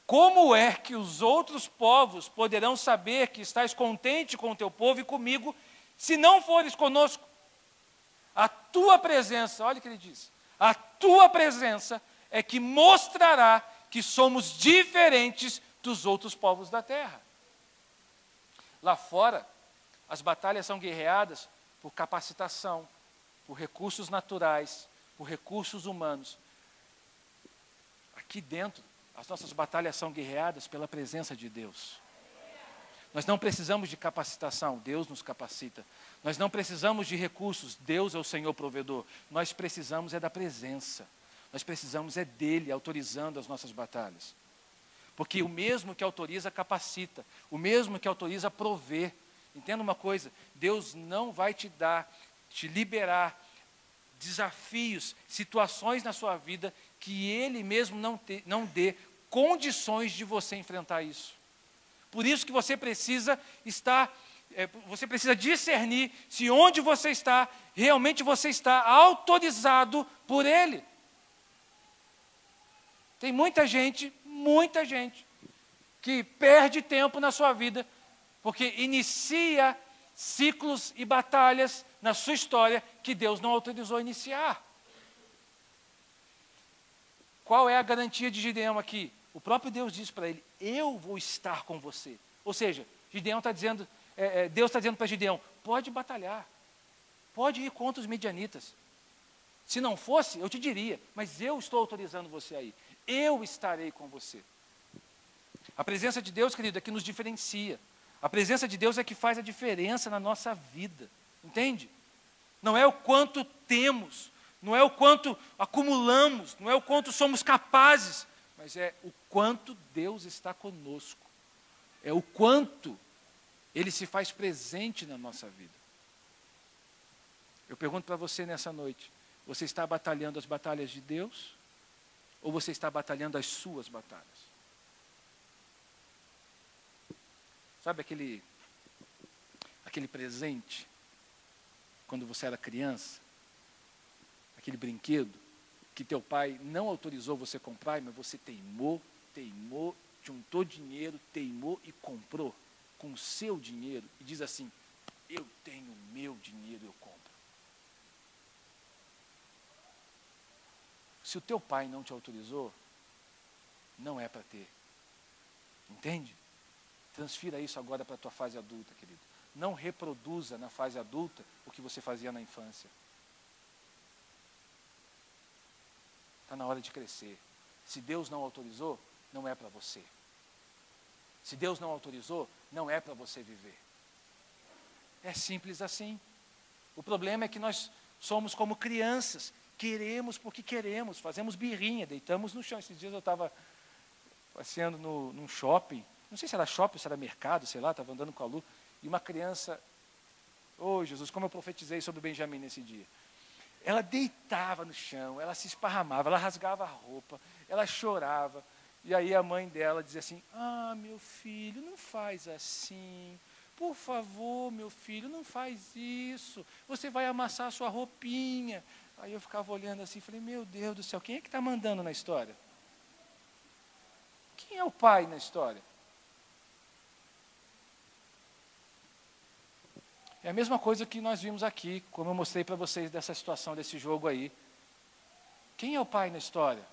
Como é que os outros povos poderão saber que estás contente com o teu povo e comigo, se não fores conosco? A tua presença, olha o que ele diz, a tua presença é que mostrará que somos diferentes dos outros povos da terra. Lá fora, as batalhas são guerreadas por capacitação, por recursos naturais, por recursos humanos. Aqui dentro, as nossas batalhas são guerreadas pela presença de Deus. Nós não precisamos de capacitação, Deus nos capacita. Nós não precisamos de recursos, Deus é o Senhor provedor. Nós precisamos é da presença. Nós precisamos é dele autorizando as nossas batalhas. Porque o mesmo que autoriza, capacita. O mesmo que autoriza, provê. Entenda uma coisa, Deus não vai te liberar desafios, situações na sua vida que Ele mesmo não dê condições de você enfrentar isso. Por isso que você precisa discernir se onde você está, realmente você está autorizado por Ele. Tem muita gente que perde tempo na sua vida, porque inicia ciclos e batalhas na sua história que Deus não autorizou a iniciar. Qual é a garantia de Gideão aqui? O próprio Deus diz para ele, eu vou estar com você. Ou seja, Gideão está dizendo, Deus está dizendo para Gideão, pode batalhar, pode ir contra os medianitas. Se não fosse, eu te diria, mas eu estou autorizando você aí. Eu estarei com você. A presença de Deus, querido, é que nos diferencia. A presença de Deus é que faz a diferença na nossa vida. Entende? Não é o quanto temos, não é o quanto acumulamos, não é o quanto somos capazes, mas é o quanto Deus está conosco. É o quanto Ele se faz presente na nossa vida. Eu pergunto para você nessa noite, você está batalhando as batalhas de Deus? Ou você está batalhando as suas batalhas? Sabe aquele presente, quando você era criança, aquele brinquedo, que teu pai não autorizou você comprar, mas você teimou, juntou dinheiro, teimou e comprou com o seu dinheiro, e diz assim, eu tenho o meu dinheiro, eu compro. Se o teu pai não te autorizou, não é para ter. Entende? Transfira isso agora para a tua fase adulta, querido. Não reproduza na fase adulta o que você fazia na infância. Está na hora de crescer. Se Deus não autorizou, não é para você. Se Deus não autorizou, não é para você viver. É simples assim. O problema é que nós somos como crianças. Queremos porque queremos, fazemos birrinha, deitamos no chão. Esses dias eu estava passeando num shopping, não sei se era shopping ou se era mercado, sei lá, estava andando com a Lu, e uma criança, Jesus, como eu profetizei sobre o Benjamin nesse dia. Ela deitava no chão, ela se esparramava, ela rasgava a roupa, ela chorava. E aí a mãe dela dizia assim, meu filho, não faz assim. Por favor, meu filho, não faz isso. Você vai amassar a sua roupinha. Aí eu ficava olhando assim, falei, meu Deus do céu, quem é que está mandando na história? Quem é o pai na história? É a mesma coisa que nós vimos aqui, como eu mostrei para vocês dessa situação, desse jogo aí. Quem é o pai na história?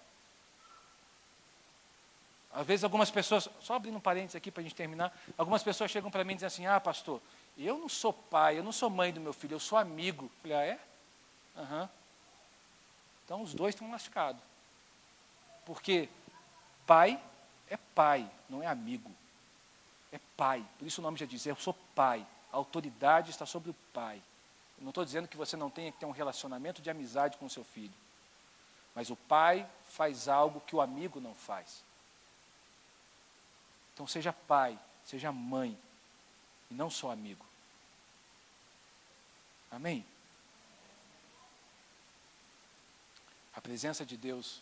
Às vezes algumas pessoas, só abrindo um parênteses aqui para a gente terminar, algumas pessoas chegam para mim e dizem assim, pastor, eu não sou pai, eu não sou mãe do meu filho, eu sou amigo. Eu falei, é? Aham. Então os dois estão lascados. Porque pai, não é amigo. É pai. Por isso o nome já diz, eu sou pai. A autoridade está sobre o pai. Eu não estou dizendo que você não tenha que ter um relacionamento de amizade com o seu filho. Mas o pai faz algo que o amigo não faz. Então seja pai, seja mãe, e não só amigo. Amém? A presença de Deus,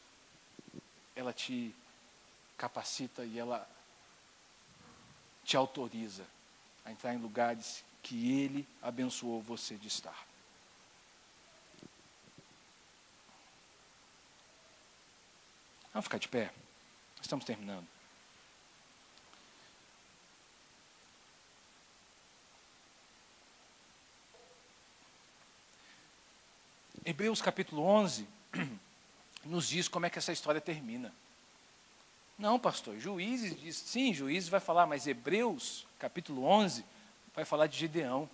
ela te capacita e ela te autoriza a entrar em lugares que Ele abençoou você de estar. Vamos ficar de pé? Estamos terminando. Hebreus capítulo 11 nos diz como é que essa história termina. Não, pastor, Juízes diz, sim, Juízes vai falar, mas Hebreus, capítulo 11, vai falar de Gideão.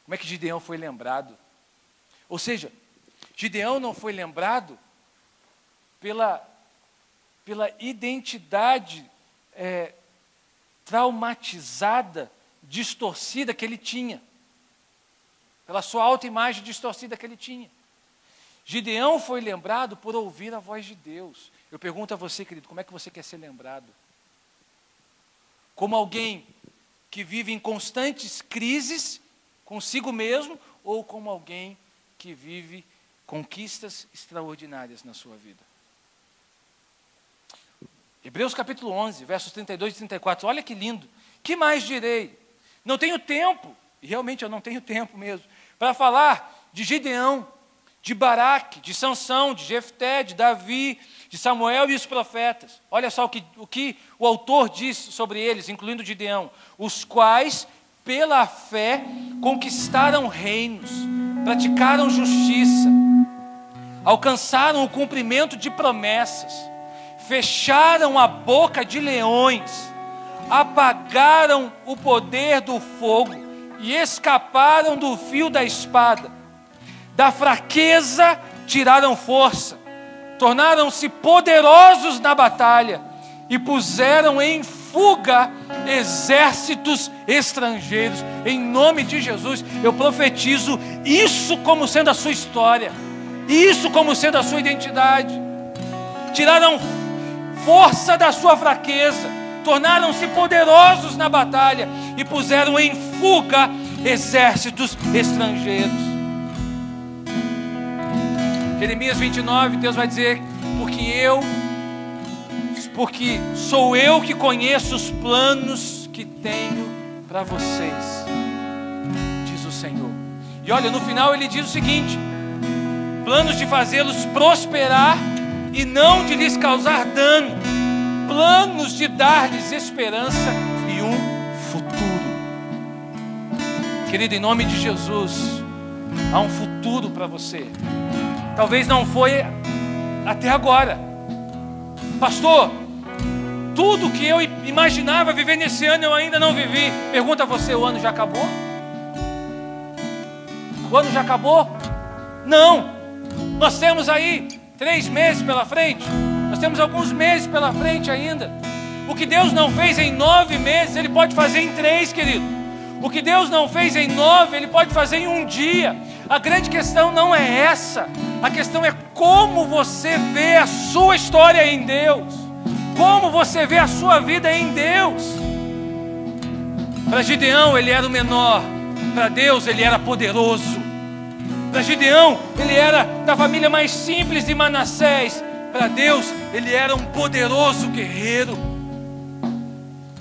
Como é que Gideão foi lembrado? Ou seja, Gideão não foi lembrado pela identidade traumatizada, distorcida que ele tinha, pela sua autoimagem distorcida que ele tinha. Gideão foi lembrado por ouvir a voz de Deus. Eu pergunto a você, querido, como é que você quer ser lembrado? Como alguém que vive em constantes crises consigo mesmo, ou como alguém que vive conquistas extraordinárias na sua vida? Hebreus capítulo 11, versos 32 e 34, olha que lindo. Que mais direi? Não tenho tempo, e realmente eu não tenho tempo mesmo, para falar de Gideão, de Baraque, de Sansão, de Jefté, de Davi, de Samuel e os profetas. Olha só o que o autor diz sobre eles, incluindo Gideão. Os quais, pela fé, conquistaram reinos, praticaram justiça, alcançaram o cumprimento de promessas, fecharam a boca de leões, apagaram o poder do fogo e escaparam do fio da espada. Da fraqueza tiraram força, tornaram-se poderosos na batalha e puseram em fuga exércitos estrangeiros. Em nome de Jesus, eu profetizo isso como sendo a sua história, isso como sendo a sua identidade. Tiraram força da sua fraqueza, tornaram-se poderosos na batalha e puseram em fuga exércitos estrangeiros. Jeremias 29, Deus vai dizer, porque sou eu que conheço os planos que tenho para vocês, diz o Senhor. E olha, no final ele diz o seguinte: planos de fazê-los prosperar e não de lhes causar dano, planos de dar-lhes esperança e um futuro. Querido, em nome de Jesus, há um futuro para você. Talvez não foi até agora. Pastor, tudo que eu imaginava viver nesse ano eu ainda não vivi. Pergunta a você, o ano já acabou? O ano já acabou? Não. Nós temos aí 3 meses pela frente. Nós temos alguns meses pela frente ainda. O que Deus não fez em 9 meses, Ele pode fazer em 3, querido. O que Deus não fez em 9, Ele pode fazer em um dia. A grande questão não é essa. A questão é como você vê a sua história em Deus. Como você vê a sua vida em Deus. Para Gideão, ele era o menor. Para Deus, ele era poderoso. Para Gideão, ele era da família mais simples de Manassés. Para Deus, ele era um poderoso guerreiro.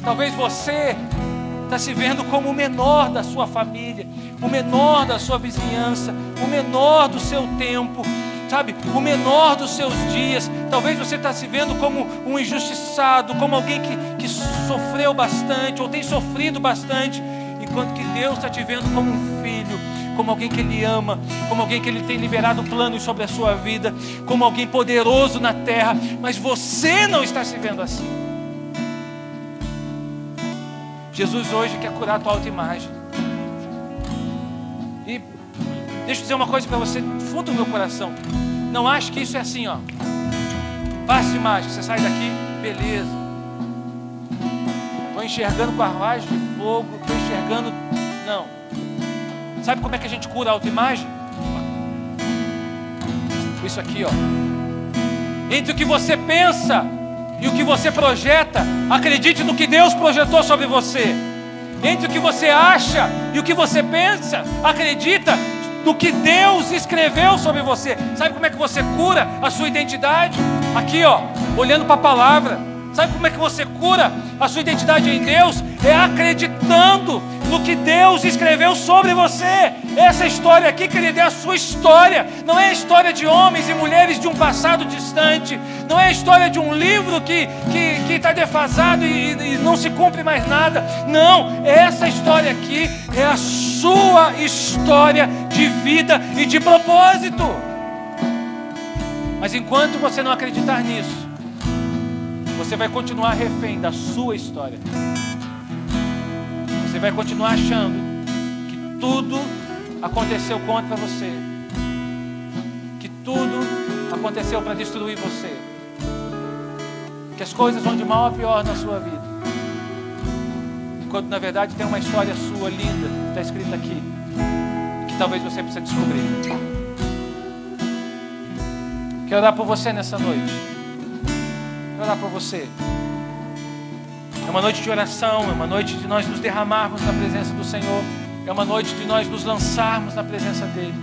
Talvez você está se vendo como o menor da sua família, o menor da sua vizinhança, o menor do seu tempo, sabe? O menor dos seus dias. Talvez você está se vendo como um injustiçado, como alguém que sofreu bastante ou tem sofrido bastante, enquanto que Deus está te vendo como um filho, como alguém que Ele ama, como alguém que Ele tem liberado planos sobre a sua vida, como alguém poderoso na terra, mas você não está se vendo assim. Jesus hoje quer curar a tua autoimagem. E deixa eu dizer uma coisa para você, do fundo do meu coração. Não ache que isso é assim, ó. Passe de mágica, você sai daqui, beleza. Estou enxergando carruagem de fogo, estou enxergando... Não. Sabe como é que a gente cura a autoimagem? Isso aqui, ó. Entre o que você pensa e o que você projeta, acredite no que Deus projetou sobre você. Entre o que você acha e o que você pensa, acredita no que Deus escreveu sobre você. Sabe como é que você cura a sua identidade? Aqui, ó, olhando para a palavra. Sabe como é que você cura a sua identidade em Deus? É acreditando no que Deus escreveu sobre você. Essa história aqui, querido, é a sua história. Não é a história de homens e mulheres de um passado distante. Não é a história de um livro que está defasado e não se cumpre mais nada. Não, essa história aqui é a sua história de vida e de propósito. Mas enquanto você não acreditar nisso, você vai continuar refém da sua história. Você vai continuar achando que tudo aconteceu contra você, que tudo aconteceu para destruir você, que as coisas vão de mal a pior na sua vida, quando na verdade tem uma história sua linda, que está escrita aqui, que talvez você precise descobrir. Quero orar por você nessa noite. Quero orar por você. É uma noite de oração, é uma noite de nós nos derramarmos na presença do Senhor, é uma noite de nós nos lançarmos na presença dEle.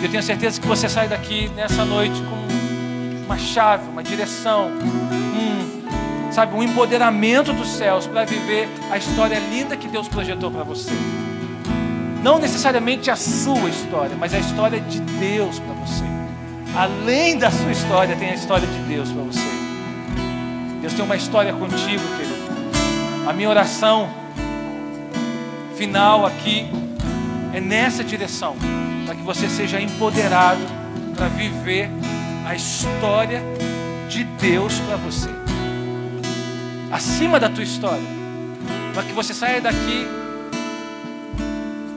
Eu tenho certeza que você sai daqui nessa noite com uma chave, uma direção, um empoderamento dos céus para viver a história linda que Deus projetou para você. Não necessariamente a sua história, mas a história de Deus para você. Além da sua história, tem a história de Deus para você. Deus tem uma história contigo, querido. A minha oração final aqui é nessa direção, para que você seja empoderado para viver a história de Deus para você, acima da tua história, para que você saia daqui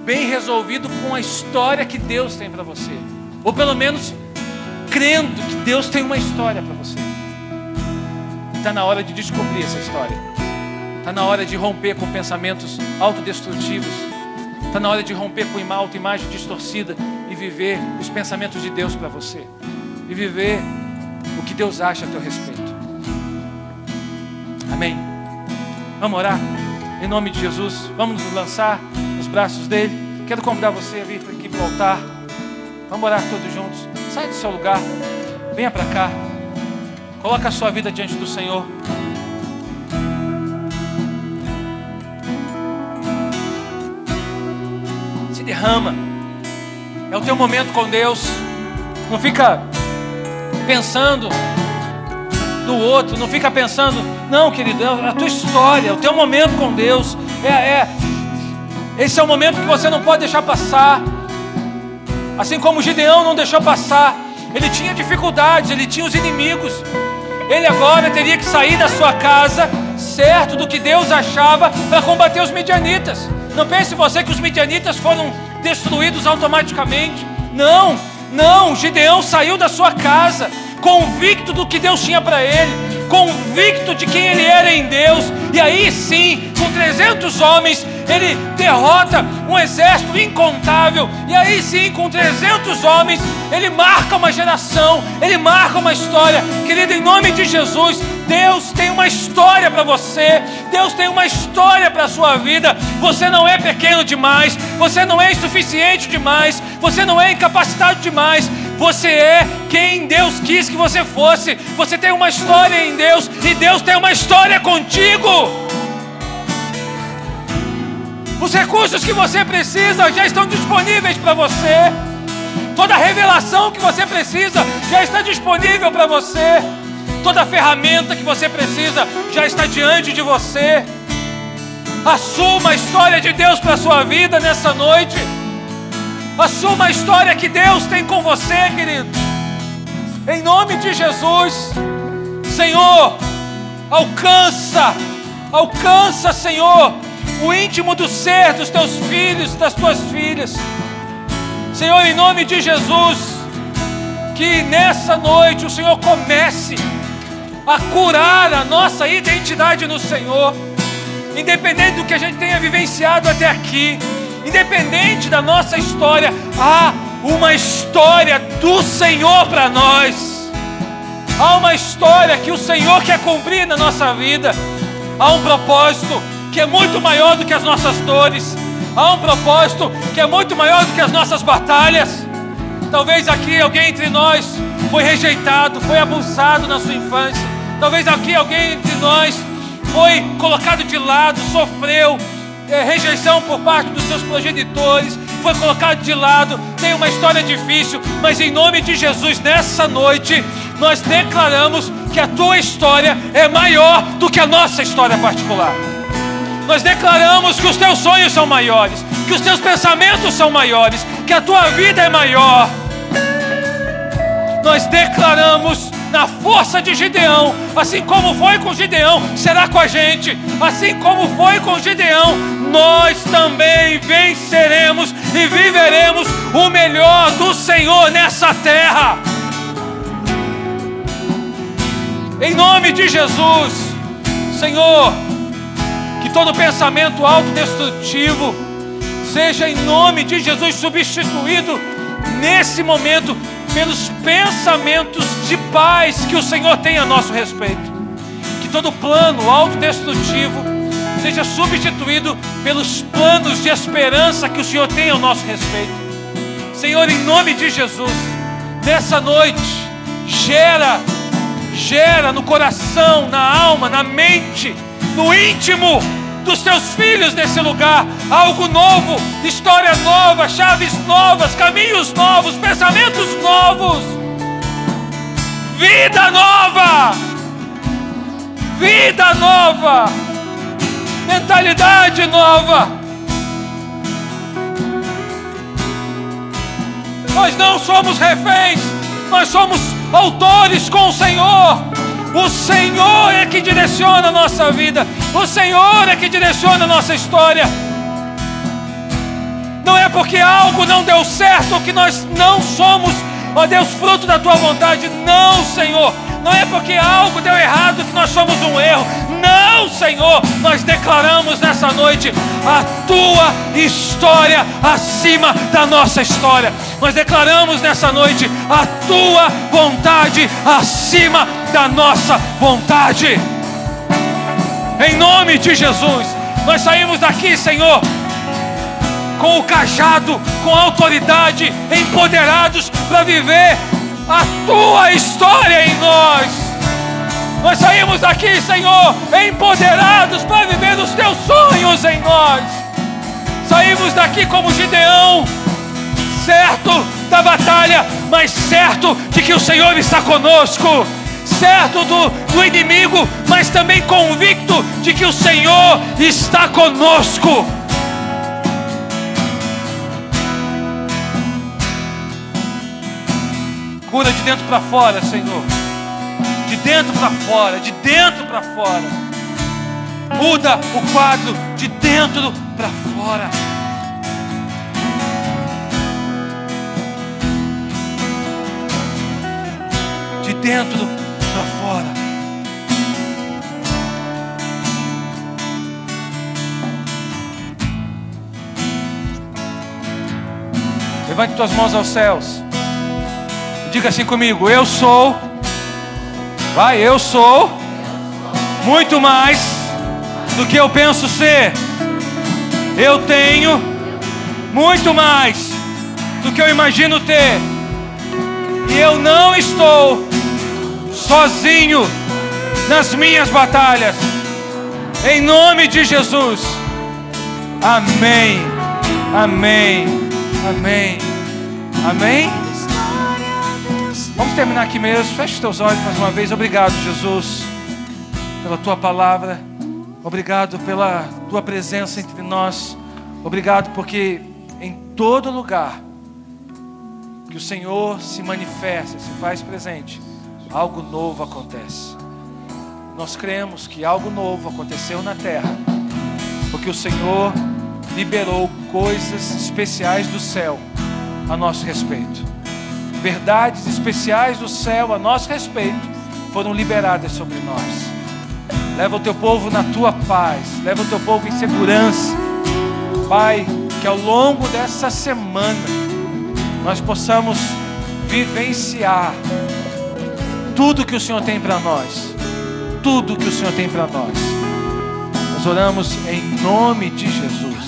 bem resolvido com a história que Deus tem para você, ou pelo menos crendo que Deus tem uma história para você. Está na hora de descobrir essa história. Está na hora de romper com pensamentos autodestrutivos. Está na hora de romper com uma autoimagem distorcida e viver os pensamentos de Deus para você. E viver o que Deus acha a teu respeito. Amém? Vamos orar? Em nome de Jesus, vamos nos lançar nos braços dele. Quero convidar você a vir aqui para o altar. Vamos orar todos juntos. Sai do seu lugar, venha para cá. Coloca a sua vida diante do Senhor. Se derrama. É o teu momento com Deus. Não fica pensando do outro. Não fica pensando, não, querido, é a tua história, é o teu momento com Deus. Esse é o momento que você não pode deixar passar. Assim como Gideão não deixou passar. Ele tinha dificuldades, ele tinha os inimigos. Ele agora teria que sair da sua casa, certo do que Deus achava, para combater os midianitas. Não pense você que os midianitas foram destruídos automaticamente. Não, não, Gideão saiu da sua casa, convicto do que Deus tinha para ele, convicto de quem ele era em Deus. E aí sim, com 300 homens, ele derrota um exército incontável. E aí sim, com 300 homens, ele marca uma geração, ele marca uma história. Querido, em nome de Jesus, Deus tem uma história para você. Deus tem uma história para a sua vida. Você não é pequeno demais, você não é insuficiente demais, você não é incapacitado demais. Você é quem Deus quis que você fosse. Você tem uma história em Deus e Deus tem uma história contigo. Os recursos que você precisa já estão disponíveis para você. Toda a revelação que você precisa já está disponível para você. Toda a ferramenta que você precisa já está diante de você. Assuma a história de Deus para a sua vida nessa noite. Assuma a história que Deus tem com você, querido. Em nome de Jesus. Senhor, alcança, Senhor, o íntimo do ser dos teus filhos, das tuas filhas. Senhor, em nome de Jesus, que nessa noite o Senhor comece a curar a nossa identidade no Senhor. Independente do que a gente tenha vivenciado até aqui, independente da nossa história, há uma história do Senhor para nós. Há uma história que o Senhor quer cumprir na nossa vida. Há um propósito que é muito maior do que as nossas dores. Há um propósito que é muito maior do que as nossas batalhas. Talvez aqui alguém entre nós foi rejeitado, foi abusado na sua infância. Talvez aqui alguém entre nós foi colocado de lado, sofreu rejeição por parte dos seus progenitores, foi colocado de lado, tem uma história difícil, mas em nome de Jesus, nessa noite, nós declaramos que a tua história é maior do que a nossa história particular. Nós declaramos que os teus sonhos são maiores, que os teus pensamentos são maiores, que a tua vida é maior. Nós declaramos na força de Gideão. Assim como foi com Gideão, será com a gente. Assim como foi com Gideão, nós também venceremos e viveremos o melhor do Senhor nessa terra. Em nome de Jesus, Senhor, que todo pensamento autodestrutivo seja em nome de Jesus substituído nesse momento pelos pensamentos de paz que o Senhor tem a nosso respeito. Que todo plano autodestrutivo seja substituído pelos planos de esperança que o Senhor tem ao nosso respeito. Senhor, em nome de Jesus, nessa noite, gera no coração, na alma, na mente, no íntimo dos teus filhos nesse lugar, algo novo, história nova, chaves novas, caminhos novos, pensamentos novos, vida nova, mentalidade nova. Nós não somos reféns, nós somos autores com o Senhor. O Senhor é que direciona a nossa vida. O Senhor é que direciona a nossa história. Não é porque algo não deu certo que nós não somos, ó Deus, fruto da Tua vontade. Não, Senhor. Não é porque algo deu errado que nós somos um erro. Não, Senhor. Nós declaramos nessa noite a Tua história acima da nossa história. Nós declaramos nessa noite a Tua vontade acima da nossa vontade. Em nome de Jesus, nós saímos daqui, Senhor, com o cajado, com a autoridade, empoderados para viver a Tua história em nós. Nós saímos daqui, Senhor, empoderados para viver os Teus sonhos em nós. Saímos daqui como Gideão, certo da batalha, mas certo de que o Senhor está conosco. Certo do inimigo, mas também convicto de que o Senhor está conosco. Cura de dentro para fora, Senhor. De dentro para fora, de dentro para fora. Muda o quadro de dentro para fora. De dentro para fora. Levante tuas mãos aos céus. Diga assim comigo: eu sou. Vai, eu sou muito mais do que eu penso ser. Eu tenho muito mais do que eu imagino ter. E eu não estou sozinho nas minhas batalhas. Em nome de Jesus. Amém. Amém. Amém. Amém. Vamos terminar aqui mesmo. Feche os teus olhos mais uma vez. Obrigado, Jesus, pela Tua palavra. Obrigado pela Tua presença entre nós. Obrigado porque em todo lugar que o Senhor se manifesta, se faz presente, algo novo acontece. Nós cremos que algo novo aconteceu na terra, porque o Senhor liberou coisas especiais do céu a nosso respeito. Verdades especiais do céu a nosso respeito foram liberadas sobre nós. Leva o Teu povo na Tua paz, leva o Teu povo em segurança. Pai, que ao longo dessa semana nós possamos vivenciar tudo que o Senhor tem para nós. Tudo que o Senhor tem para nós. Nós oramos em nome de Jesus.